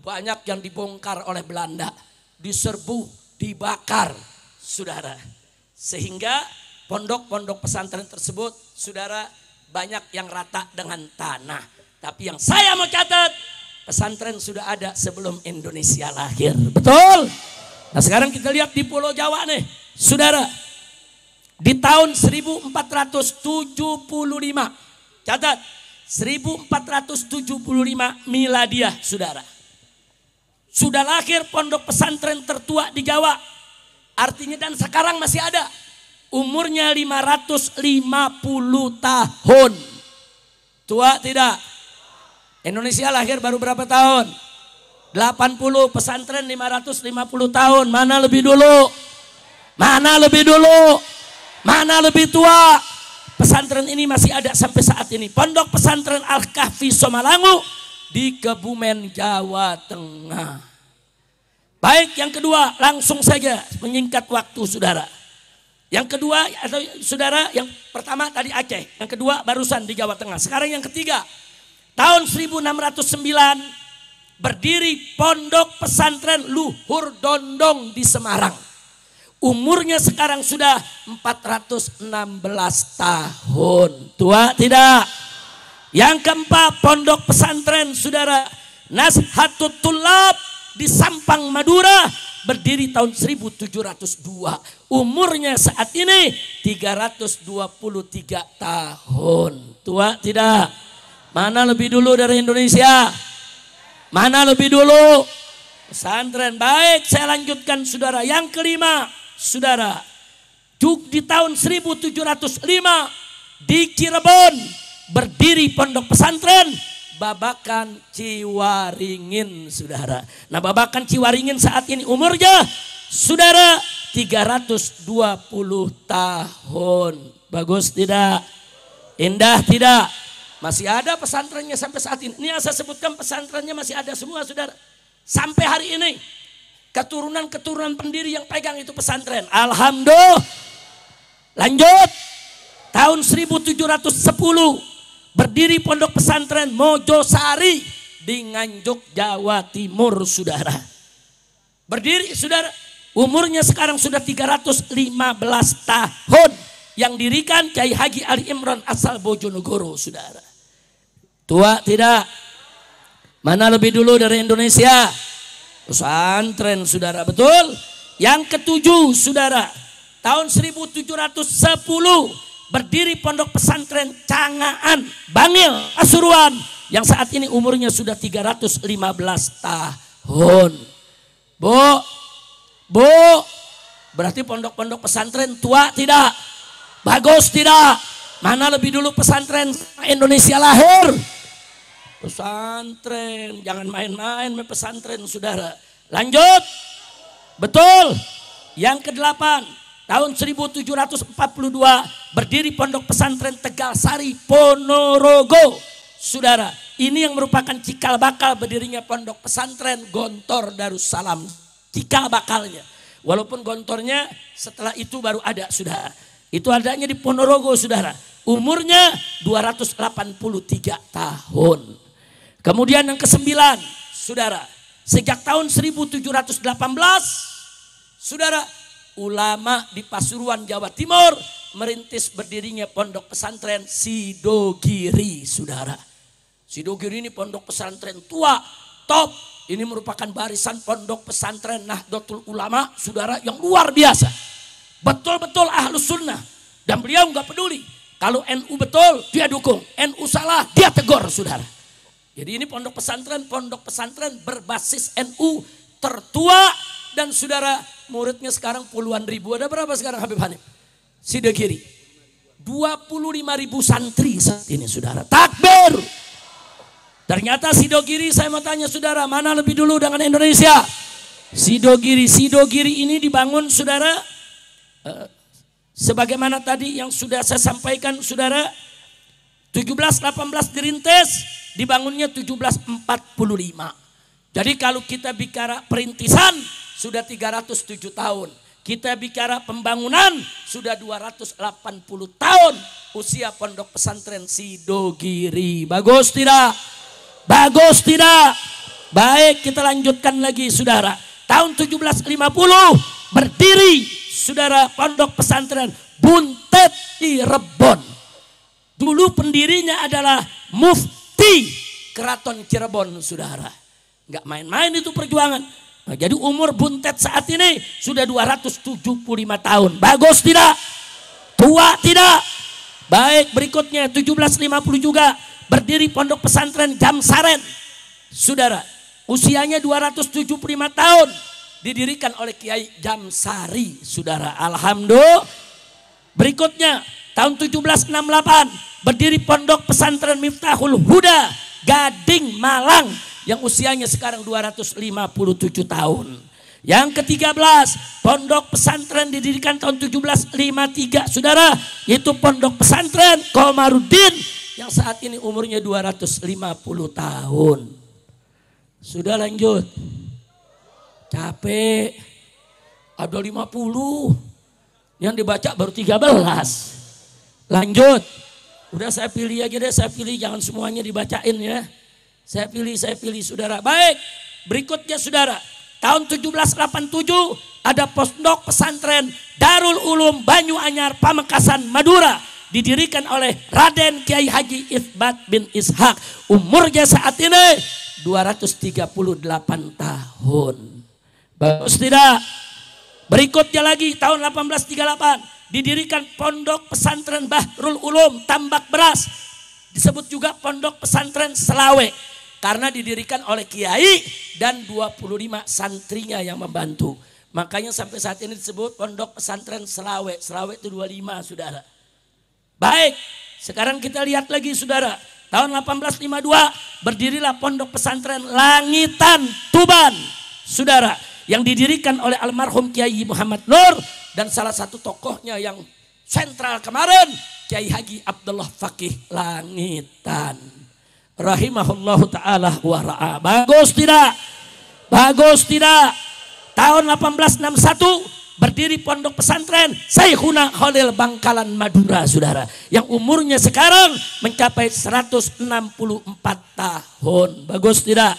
banyak yang dibongkar oleh Belanda, diserbu, dibakar, saudara. Sehingga pondok-pondok pesantren tersebut, saudara, banyak yang rata dengan tanah. Tapi yang saya mau catat, pesantren sudah ada sebelum Indonesia lahir. Betul? Nah sekarang kita lihat di Pulau Jawa nih, saudara. Di tahun 1475, catat, 1475 miladiah saudara. Sudah lahir pondok pesantren tertua di Jawa. Artinya dan sekarang masih ada. Umurnya 550 tahun. Tua tidak? Indonesia lahir baru berapa tahun? 80, pesantren 550 tahun. Mana lebih dulu? Mana lebih dulu? Mana lebih tua? Pesantren ini masih ada sampai saat ini. Pondok pesantren Al-Kahfi Somalangu di Kebumen, Jawa Tengah. Baik, yang kedua langsung saja menyingkat waktu saudara. Yang kedua atau saudara, yang pertama tadi Aceh, yang kedua barusan di Jawa Tengah. Sekarang yang ketiga, tahun 1609 berdiri pondok pesantren Luhur Dondong di Semarang. Umurnya sekarang sudah 416 tahun. Tua tidak? Yang keempat, pondok pesantren saudara Nazhatut Tullab di Sampang, Madura, berdiri tahun 1702. Umurnya saat ini 323 tahun. Tua tidak? Mana lebih dulu dari Indonesia? Mana lebih dulu? Pesantren. Baik, saya lanjutkan saudara. Yang kelima, saudara, di tahun 1705 di Cirebon berdiri pondok pesantren Babakan Ciwaringin, saudara. Nah, Babakan Ciwaringin saat ini umurnya saudara 320 tahun. Bagus tidak? Indah tidak? Masih ada pesantrennya sampai saat ini. Ini yang saya sebutkan pesantrennya masih ada semua saudara. Sampai hari ini. Keturunan-keturunan pendiri yang pegang itu pesantren. Alhamdulillah. Lanjut. Tahun 1710 berdiri pondok pesantren Mojosari di Nganjuk, Jawa Timur saudara. Berdiri saudara. Umurnya sekarang sudah 315 tahun. Yang dirikan Kiai Haji Ali Imran asal Bojonegoro saudara. Tua tidak? Mana lebih dulu dari Indonesia? Pesantren saudara, betul? Yang ketujuh saudara, tahun 1710 berdiri Pondok Pesantren Cangaan Bangil Pasuruan yang saat ini umurnya sudah 315 tahun. Bu, berarti pondok-pondok pesantren tua tidak? Bagus tidak? Mana lebih dulu pesantren Indonesia lahir? Pesantren, jangan main-main pesantren saudara. Lanjut, betul. Yang ke-8, tahun 1742 berdiri Pondok Pesantren Tegal Sari Ponorogo. Saudara, ini yang merupakan cikal bakal berdirinya Pondok Pesantren Gontor Darussalam. Cikal bakalnya. Walaupun gontornya setelah itu baru ada, saudara. Itu adanya di Ponorogo, saudara. Umurnya 283 tahun. Kemudian yang ke-9, saudara. Sejak tahun 1718, saudara, ulama di Pasuruan, Jawa Timur merintis berdirinya Pondok Pesantren Sidogiri, saudara. Sidogiri ini pondok pesantren tua, top. Ini merupakan barisan pondok pesantren Nahdlatul Ulama, saudara, yang luar biasa. Betul-betul ahlus sunnah. Dan beliau nggak peduli. Kalau NU betul, dia dukung. NU salah, dia tegur, saudara. Jadi ini pondok pesantren berbasis NU tertua. Dan saudara, muridnya sekarang puluhan ribu. Ada berapa sekarang Habib Hanif? Sidogiri. 25.000 santri saat ini, saudara. Takbir! Ternyata Sidogiri, saya mau tanya saudara, mana lebih dulu dengan Indonesia? Sidogiri ini dibangun saudara, sebagaimana tadi yang sudah saya sampaikan saudara, 1718 dirintis, dibangunnya 1745. Jadi kalau kita bicara perintisan sudah 307 tahun. Kita bicara pembangunan sudah 280 tahun usia Pondok Pesantren Sidogiri. Bagus tidak? Bagus tidak? Baik, kita lanjutkan lagi saudara. Tahun 1750 berdiri saudara Pondok Pesantren Buntet di Rebon. Dulu pendirinya adalah Mufti Keraton Cirebon, saudara. Nggak main-main itu perjuangan. Nah, jadi umur Buntet saat ini sudah 275 tahun. Bagus tidak? Tua tidak? Baik, berikutnya 1750 juga berdiri Pondok Pesantren Jamsaren. Saudara, usianya 275 tahun. Didirikan oleh Kiai Jamsari, saudara. Alhamdulillah. Berikutnya tahun 1768 berdiri Pondok Pesantren Miftahul Huda Gading Malang yang usianya sekarang 257 tahun. Yang ke-13 Pondok Pesantren didirikan tahun 1753, saudara. Itu Pondok Pesantren Komarudin yang saat ini umurnya 250 tahun. Sudah lanjut. Capek. Ada 50. Yang dibaca baru 13. Lanjut. Udah saya pilih aja deh, saya pilih, jangan semuanya dibacain ya. Saya pilih saudara. Baik, berikutnya saudara. Tahun 1787 ada Pondok Pesantren Darul Ulum Banyuanyar Pamekasan Madura. Didirikan oleh Raden Kiai Haji Itsbat bin Ishak. Umurnya saat ini 238 tahun. Bagus tidak? Berikutnya lagi tahun 1838 didirikan Pondok Pesantren Bahrul Ulum Tambak Beras. Disebut juga Pondok Pesantren Selawe. Karena didirikan oleh Kiai dan 25 santrinya yang membantu. Makanya sampai saat ini disebut Pondok Pesantren Selawe. Selawe itu 25, saudara. Baik, sekarang kita lihat lagi saudara. Tahun 1852 berdirilah Pondok Pesantren Langitan Tuban, saudara. Yang didirikan oleh almarhum Kiai Muhammad Nur. Dan salah satu tokohnya yang sentral kemarin, Kiai Haji Abdullah Fakih Langitan. Rahimahullahu ta'ala wa ra'a. Bagus tidak? Bagus tidak? Tahun 1861 berdiri Pondok Pesantren Syekhuna Khalil Bangkalan Madura, saudara. Yang umurnya sekarang mencapai 164 tahun. Bagus tidak?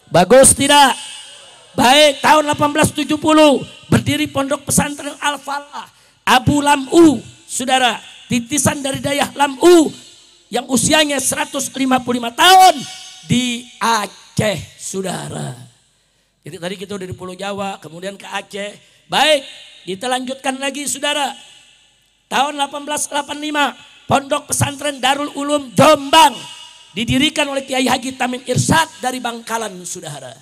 Bagus tidak? Baik, tahun 1870 berdiri Pondok Pesantren Al-Falah Abu Lam'u, saudara. Titisan dari Dayah Lam'u yang usianya 155 tahun di Aceh, saudara. Jadi tadi kita udah di Pulau Jawa, kemudian ke Aceh. Baik, kita lanjutkan lagi saudara. Tahun 1885 Pondok Pesantren Darul Ulum Jombang didirikan oleh Kiai Haji Tamim Irsyad dari Bangkalan saudara.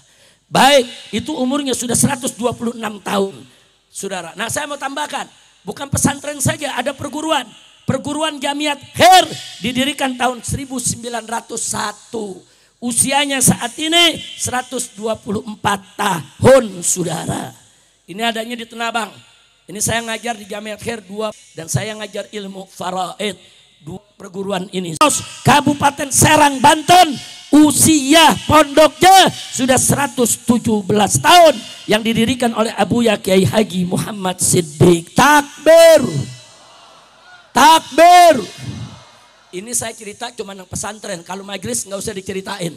Baik, itu umurnya sudah 126 tahun saudara. Nah saya mau tambahkan, bukan pesantren saja, ada perguruan. Perguruan Jamiat Khair didirikan tahun 1901. Usianya saat ini 124 tahun saudara. Ini adanya di Tenabang. Ini saya ngajar di Jamiat Khair 2 dan saya ngajar ilmu faraid. Dua perguruan ini. Kabupaten Serang Banten, usia pondoknya sudah 117 tahun yang didirikan oleh Abuya Kiai Haji Muhammad Siddiq. Takbir. Takbir. Ini saya cerita cuma yang pesantren. Kalau majelis nggak usah diceritain.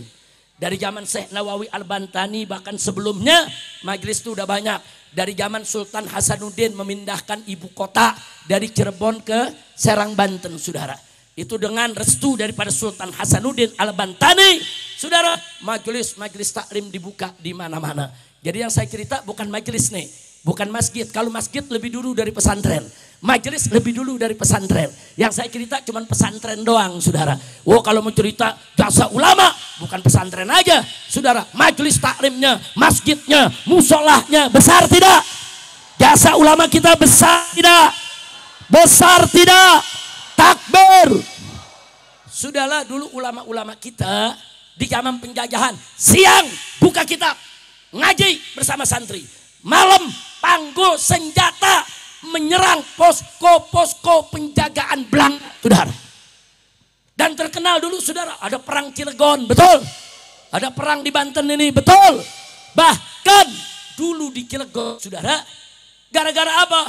Dari zaman Syekh Nawawi Al-Bantani bahkan sebelumnya majelis itu udah banyak. Dari zaman Sultan Hasanuddin memindahkan ibu kota dari Cirebon ke Serang Banten saudara. Itu dengan restu daripada Sultan Hasanuddin Al-Bantani saudara. Majelis taklim dibuka di mana-mana. Jadi yang saya cerita bukan majelis nih. Bukan masjid. Kalau masjid lebih dulu dari pesantren. Majelis lebih dulu dari pesantren. Yang saya cerita cuma pesantren doang saudara. Oh kalau mau cerita jasa ulama bukan pesantren aja saudara. Majelis taklimnya, masjidnya, musolahnya besar tidak? Jasa ulama kita besar tidak? Besar tidak? Takbir. Sudahlah dulu ulama-ulama kita di zaman penjajahan siang buka kitab ngaji bersama santri. Malam panggul senjata menyerang posko-posko penjagaan Belanda saudara. Dan terkenal dulu saudara ada perang Cilegon, betul. Ada perang di Banten ini, betul. Bahkan dulu di Cilegon saudara, gara-gara apa?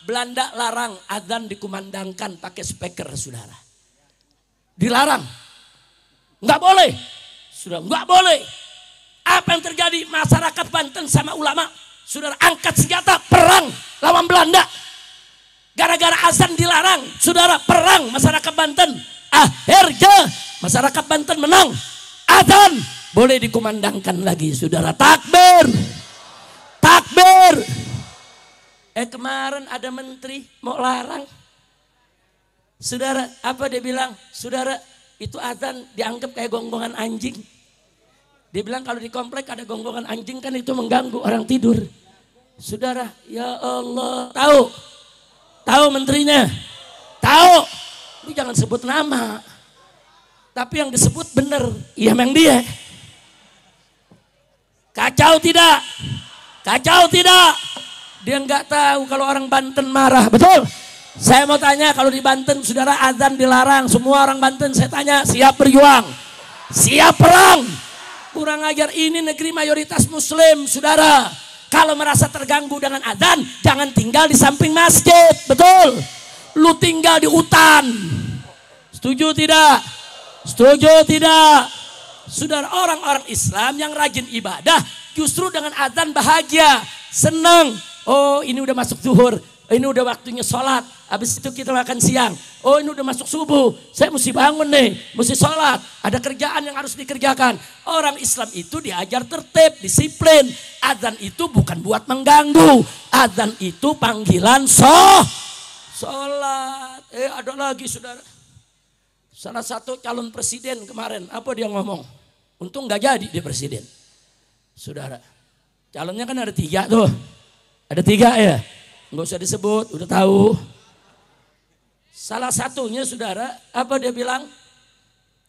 Belanda larang azan dikumandangkan pakai speaker saudara. Dilarang. Enggak boleh. Sudah enggak boleh. Apa yang terjadi? Masyarakat Banten sama ulama saudara angkat senjata perang lawan Belanda. Gara-gara azan dilarang, saudara perang masyarakat Banten. Akhirnya masyarakat Banten menang. Azan boleh dikumandangkan lagi, saudara. Takbir, takbir. Kemarin ada menteri mau larang, saudara. Apa dia bilang? Saudara, itu azan dianggap kayak gonggongan anjing. Dia bilang kalau di komplek ada gonggongan anjing kan itu mengganggu orang tidur. Saudara, ya Allah, tahu menterinya, tahu. Lu jangan sebut nama, tapi yang disebut benar, iya memang dia. Kacau tidak? Kacau tidak? Dia nggak tahu kalau orang Banten marah, betul? Saya mau tanya kalau di Banten saudara azan dilarang, semua orang Banten saya tanya siap berjuang, siap perang. Kurang ajar, ini negeri mayoritas muslim saudara. Kalau merasa terganggu dengan azan, jangan tinggal di samping masjid, betul? Lu tinggal di hutan. Setuju tidak? Setuju tidak? Saudara, orang-orang Islam yang rajin ibadah justru dengan azan bahagia, senang. Oh ini udah masuk zuhur, ini udah waktunya sholat. Habis itu kita makan siang. Oh ini udah masuk subuh, saya mesti bangun nih, mesti sholat. Ada kerjaan yang harus dikerjakan. Orang Islam itu diajar tertib, disiplin. Azan itu bukan buat mengganggu. Azan itu panggilan sholat. Ada lagi saudara. Salah satu calon presiden kemarin, apa dia ngomong? Untung gak jadi dia presiden. Saudara, calonnya kan ada 3 tuh. Ada 3 ya? Nggak usah disebut, udah tahu. Salah satunya saudara, apa dia bilang?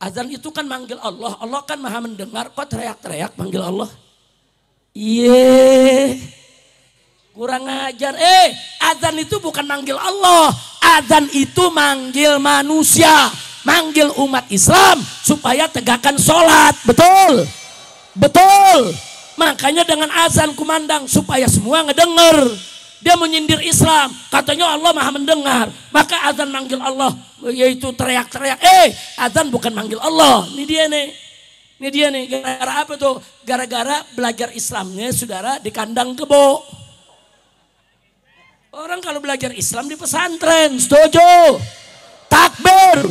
Azan itu kan manggil Allah. Allah kan maha mendengar, kok teriak-teriak manggil Allah? Iya. Kurang ajar. Azan itu bukan manggil Allah. Azan itu manggil manusia. Manggil umat Islam supaya tegakkan sholat. Betul? Betul. Makanya dengan azan kumandang supaya semua ngedenger. Dia menyindir Islam, katanya Allah maha mendengar. Maka azan manggil Allah, yaitu teriak-teriak. Azan bukan manggil Allah. Ini dia nih. Ini dia nih. Gara-gara apa tuh? Gara-gara belajar Islamnya saudara di kandang kebo. Orang kalau belajar Islam di pesantren, setuju? Takbir.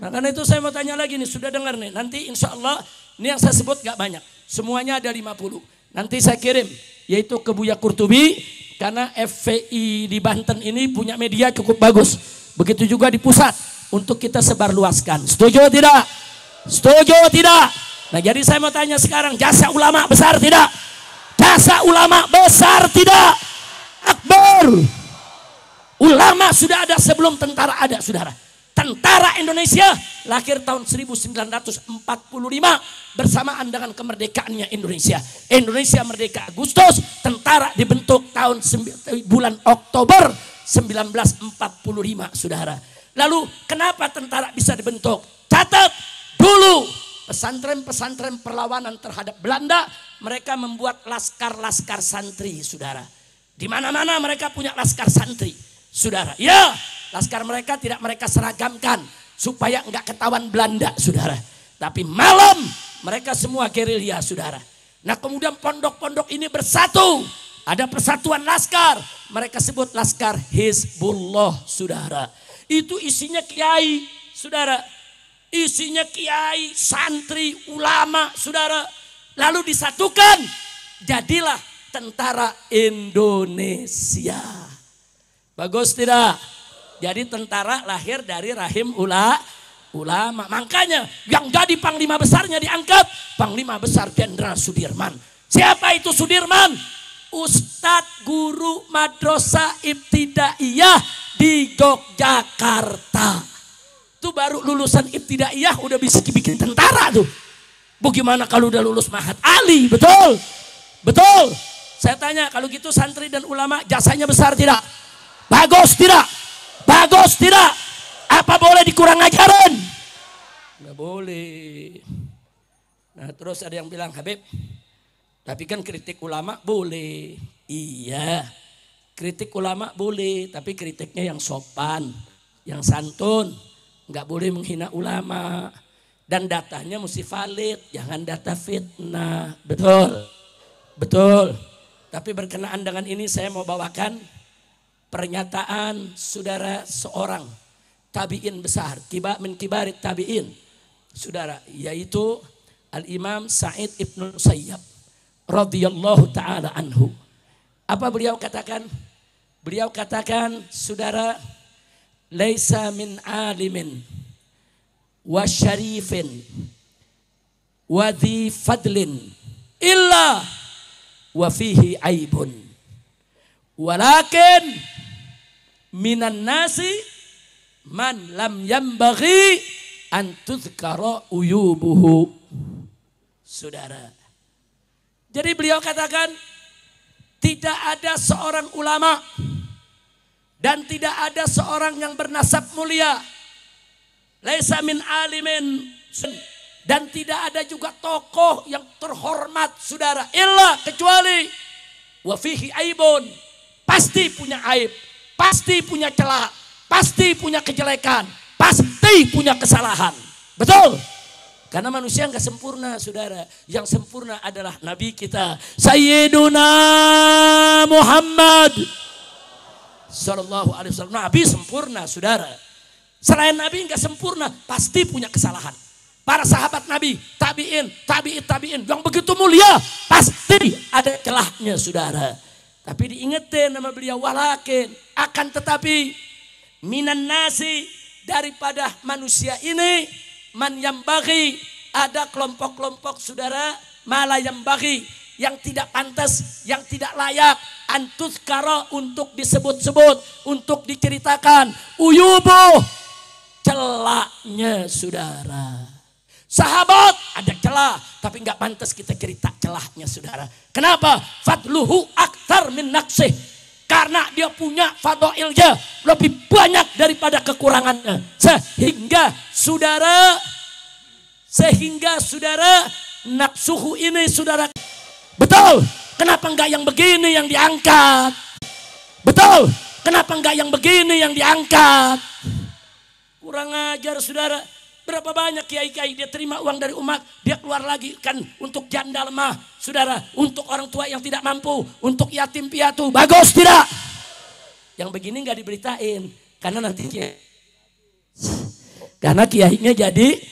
Nah karena itu saya mau tanya lagi nih, sudah dengar nih. Nanti insya Allah, ini yang saya sebut gak banyak. Semuanya ada 50. Nanti saya kirim, yaitu ke Buya Qurtubi, karena FPI di Banten ini punya media cukup bagus. Begitu juga di pusat untuk kita sebarluaskan. Setuju tidak? Setuju tidak? Nah jadi saya mau tanya sekarang, jasa ulama besar tidak? Jasa ulama besar tidak? Akbar. Ulama sudah ada sebelum tentara ada, saudara. Tentara Indonesia lahir tahun 1945 bersamaan dengan kemerdekaannya Indonesia. Indonesia merdeka Agustus, tentara dibentuk tahun bulan Oktober 1945, saudara. Lalu kenapa tentara bisa dibentuk? Catat dulu, pesantren-pesantren perlawanan terhadap Belanda, mereka membuat laskar-laskar santri, saudara. Di mana-mana mereka punya laskar santri, saudara. Ya, laskar mereka tidak mereka seragamkan supaya enggak ketahuan Belanda, saudara. Tapi malam mereka semua gerilya, saudara. Nah kemudian pondok-pondok ini bersatu. Ada persatuan laskar. Mereka sebut laskar Hizbullah, saudara. Itu isinya kiai, saudara. Isinya kiai, santri, ulama, saudara. Lalu disatukan. Jadilah tentara Indonesia. Bagus tidak? Jadi tentara lahir dari rahim ulama. Makanya yang jadi panglima besarnya diangkat Panglima Besar Jenderal Sudirman. Siapa itu Sudirman? Ustadz guru madrasah ibtidaiyah di Yogyakarta. Itu baru lulusan ibtidaiyah udah bisa bikin tentara tuh. Bagaimana kalau udah lulus Mahat Ali? Betul? Betul? Saya tanya, kalau gitu santri dan ulama jasanya besar tidak? Bagus tidak? Bagus tidak? Apa boleh dikurang ajaran? Nggak boleh. Nah terus ada yang bilang, Habib, tapi kan kritik ulama boleh. Iya, kritik ulama boleh, tapi kritiknya yang sopan, yang santun. Nggak boleh menghina ulama. Dan datanya mesti valid, jangan data fitnah. Betul? Betul. Tapi berkenaan dengan ini saya mau bawakan pernyataan saudara seorang tabi'in besar, min kibarit tabi'in, saudara, yaitu Al-Imam Sa'id Ibn Musayyab radhiyallahu ta'ala anhu. Apa beliau katakan? Beliau katakan, saudara, laisa min alimin wa syarifin wa dhi fadlin illa wa fihi aibun walakin minan nasi man lam yambaghi an tuzkara uyubuhu. Saudara, jadi beliau katakan tidak ada seorang ulama dan tidak ada seorang yang bernasab mulia, laisa min alimin, dan tidak ada juga tokoh yang terhormat, saudara, illa kecuali wa fihi aibun, pasti punya aib, pasti punya celah, pasti punya kejelekan, pasti punya kesalahan. Betul? Karena manusia nggak sempurna, saudara. Yang sempurna adalah Nabi kita, Sayyiduna Muhammad Sallallahu Alaihi Wasallam. Nabi sempurna, saudara. Selain Nabi nggak sempurna, pasti punya kesalahan. Para sahabat Nabi, tabi'in yang begitu mulia, pasti ada celahnya, saudara. Tapi diingetin nama beliau, walakin, akan tetapi minan nasi, daripada manusia ini, man yang bagi, ada kelompok-kelompok, saudara, malah yang bagi, yang tidak pantas, yang tidak layak, antuzkara, untuk disebut-sebut, untuk diceritakan, uyubuh, celahnya, saudara. Sahabat ada celah, tapi nggak pantas kita cerita celahnya, saudara. Kenapa? Fadluhu aktar min naqsih. Karena dia punya fadailnya lebih banyak daripada kekurangannya. Sehingga saudara naqsuhu ini, saudara. Betul. Kenapa enggak yang begini yang diangkat? Betul. Kenapa enggak yang begini yang diangkat? Kurang ajar, saudara. Berapa banyak kiai-kiai dia terima uang dari umat, dia keluar lagi kan untuk janda lemah, saudara, untuk orang tua yang tidak mampu, untuk yatim piatu. Bagus tidak? Yang begini nggak diberitain, karena nanti karena kiainya jadi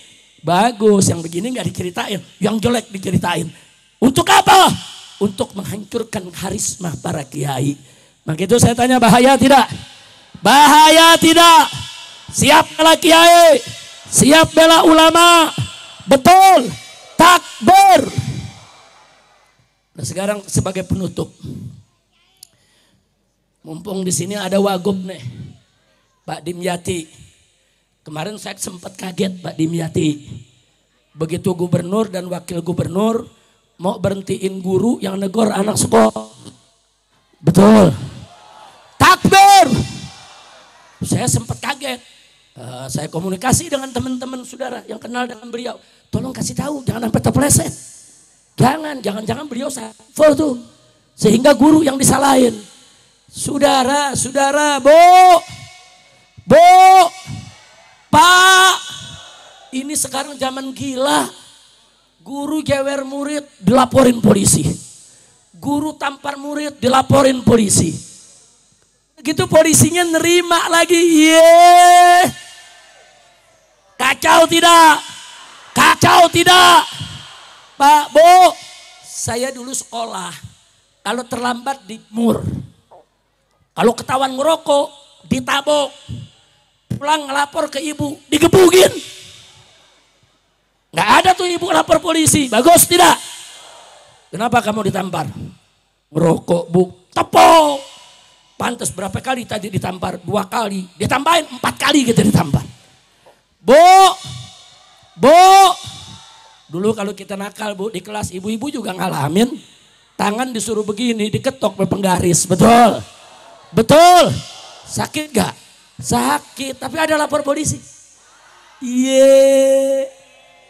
bagus. Yang begini nggak diceritain, yang jelek diceritain. Untuk apa? Untuk menghancurkan karisma para kiai. Begitu saya tanya, bahaya tidak? Bahaya tidak? Siap bela kiai, siap bela ulama, betul, takbir. Nah sekarang sebagai penutup, mumpung di sini ada wagub nih, Pak Dimyati. Kemarin saya sempat kaget Pak Dimyati, begitu gubernur dan wakil gubernur mau berhentiin guru yang negor anak sekolah. Betul, takbir. Saya sempat kaget. Saya komunikasi dengan teman-teman saudara yang kenal dengan beliau. Tolong kasih tahu, jangan sampai terpeleset. Jangan beliau full tuh. Sehingga guru yang disalahin. Saudara, Bu, Pak, ini sekarang zaman gila. Guru jewer murid dilaporin polisi. Guru tampar murid dilaporin polisi. Gitu polisinya nerima lagi. Kacau tidak? Kacau tidak? Pak, Bu, saya dulu sekolah. Kalau terlambat di mur. Kalau ketahuan ngerokok, ditabok. Pulang ngelapor ke ibu, digebukin. Nggak ada tuh ibu lapor polisi. Bagus tidak? Kenapa kamu ditampar? Ngerokok, Bu. Tepok. Pantes berapa kali tadi ditampar? 2 kali. Ditambahin 4 kali gitu ditampar. Bu. Dulu kalau kita nakal Bu di kelas, ibu-ibu juga ngalamin. Tangan disuruh begini, diketok oleh penggaris. Betul. Betul. Sakit gak? Sakit. Tapi ada lapor polisi.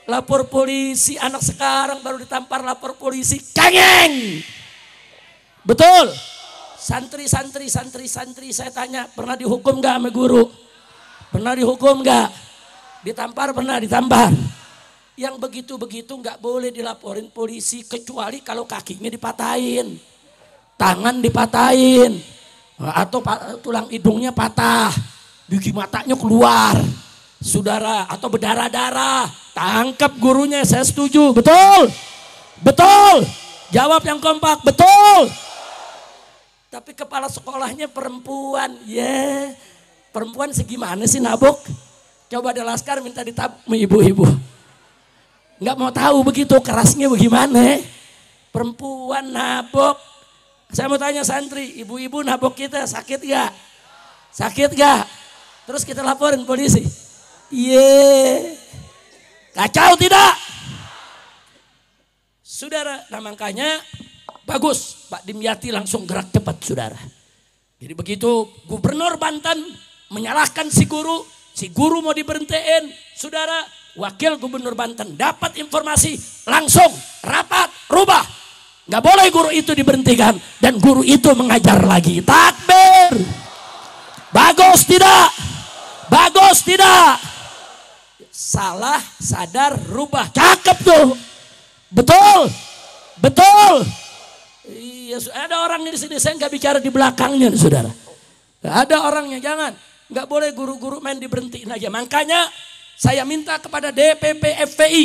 Lapor polisi. Anak sekarang baru ditampar lapor polisi. Kengeng. Betul. Santri saya tanya, pernah dihukum gak sama guru? Pernah dihukum gak? Ditampar pernah ditampar. Yang begitu-begitu nggak boleh dilaporin polisi kecuali kalau kakinya dipatahin, tangan dipatahin, atau tulang hidungnya patah, gigi matanya keluar, saudara, atau berdarah-darah, tangkap gurunya. Saya setuju, betul, betul. Jawab yang kompak, betul. Tapi kepala sekolahnya perempuan, perempuan segimana sih nabok? Coba ada Laskar minta ditabok ibu-ibu. Nggak mau tahu begitu kerasnya bagaimana. Perempuan nabok. Saya mau tanya santri, ibu-ibu nabok kita sakit gak? Sakit gak? Terus kita laporin polisi. Kacau tidak? Saudara, nah makanya bagus Pak Dimyati langsung gerak cepat saudara. Jadi begitu gubernur Banten menyalahkan si guru mau diberhentiin, saudara, wakil gubernur Banten dapat informasi langsung rapat rubah. Nggak boleh guru itu diberhentikan dan guru itu mengajar lagi. Takbir. Bagus tidak? Bagus tidak? Salah, sadar, rubah. Cakep tuh. Betul. Betul. Iya, ada orang di sini, saya nggak bicara di belakangnya saudara. Ada orangnya, jangan. Nggak boleh guru-guru main diberhentiin aja. Makanya saya minta kepada DPP FPI,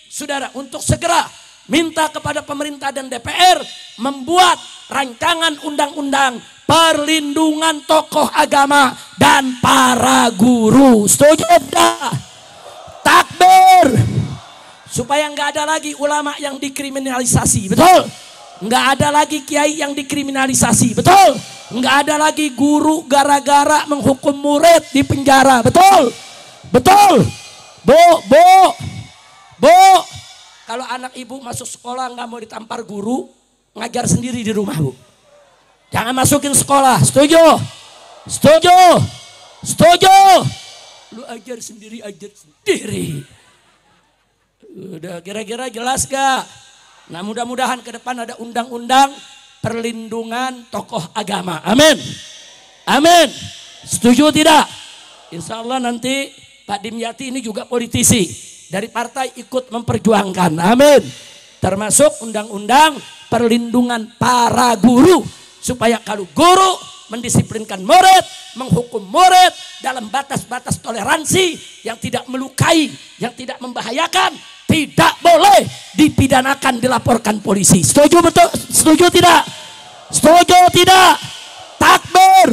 saudara, untuk segera minta kepada pemerintah dan DPR membuat rancangan undang-undang perlindungan tokoh agama dan para guru. Setuju tidak? Takbir. Supaya nggak ada lagi ulama yang dikriminalisasi, betul? Nggak ada lagi kiai yang dikriminalisasi, betul? Nggak ada lagi guru gara-gara menghukum murid di penjara, betul? Betul. Bu, kalau anak ibu masuk sekolah nggak mau ditampar guru, ngajar sendiri di rumah Bu. Jangan masukin sekolah, setuju? Setuju? Setuju? Lu ajar sendiri. Udah kira-kira jelas gak? Nah mudah-mudahan ke depan ada undang-undang perlindungan tokoh agama. Amin. Amin. Setuju tidak? Insya Allah nanti Pak Dimyati ini juga politisi dari partai ikut memperjuangkan. Amin. Termasuk undang-undang perlindungan para guru. Supaya kalau guru mendisiplinkan murid, menghukum murid dalam batas-batas toleransi yang tidak melukai, yang tidak membahayakan, tidak boleh dipidanakan, dilaporkan polisi. Setuju betul? Setuju tidak? Setuju tidak? Tak takbir.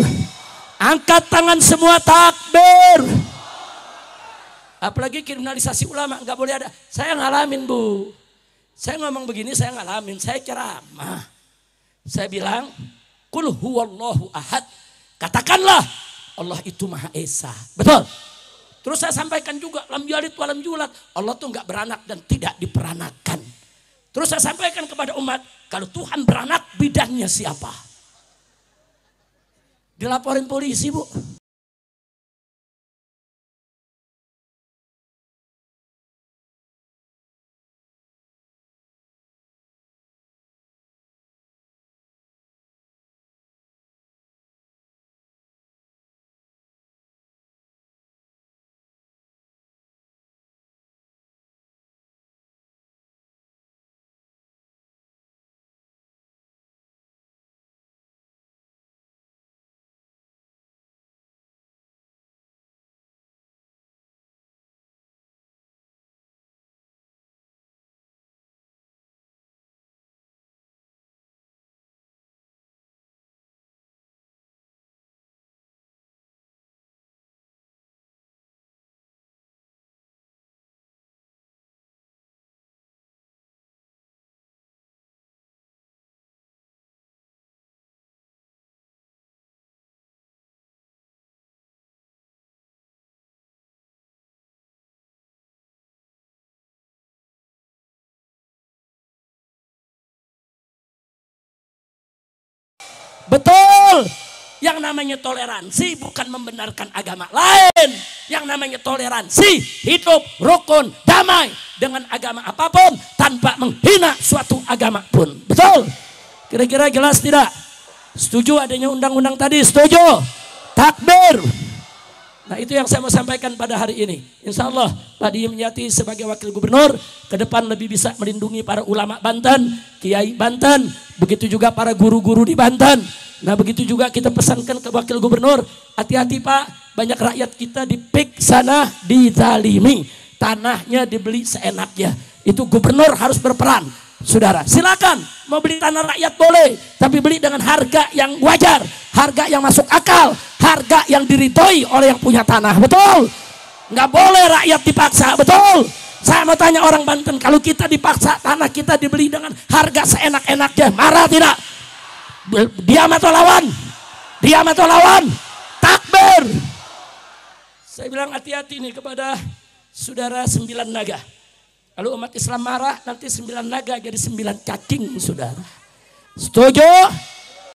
Angkat tangan semua, takbir. Apalagi kriminalisasi ulama, nggak boleh ada. Saya ngalamin Bu, saya ngomong begini, saya ngalamin, saya ceramah. Saya bilang, Qul huwallahu ahad. Katakanlah, Allah itu Maha Esa. Betul. Terus saya sampaikan juga, lam yalid wa lam yulad. Allah tuh nggak beranak dan tidak diperanakan. Terus saya sampaikan kepada umat, kalau Tuhan beranak, bidannya siapa? Dilaporin polisi Bu. Betul. Yang namanya toleransi bukan membenarkan agama lain. Yang namanya toleransi hidup rukun damai dengan agama apapun tanpa menghina suatu agama pun. Betul. Kira-kira jelas tidak? Setuju adanya undang-undang tadi? Setuju? Takbir. Nah itu yang saya mau sampaikan pada hari ini. Insya Allah Pak Dimyati sebagai wakil gubernur ke depan lebih bisa melindungi para ulama Banten, kiai Banten, begitu juga para guru-guru di Banten. Nah begitu juga kita pesankan ke wakil gubernur, hati-hati Pak, banyak rakyat kita dipik sana dizalimi, tanahnya dibeli seenaknya. Itu gubernur harus berperan. Saudara, silakan mau beli tanah rakyat boleh, tapi beli dengan harga yang wajar, harga yang masuk akal, harga yang diridhoi oleh yang punya tanah. Betul? Nggak boleh rakyat dipaksa. Betul? Saya mau tanya orang Banten, kalau kita dipaksa tanah kita dibeli dengan harga seenak-enaknya, marah tidak? Diam atau lawan? Diam atau lawan? Takbir. Saya bilang hati-hati nih kepada saudara 9 naga. Kalau umat Islam marah, nanti 9 naga jadi 9 cacing, saudara. Setuju?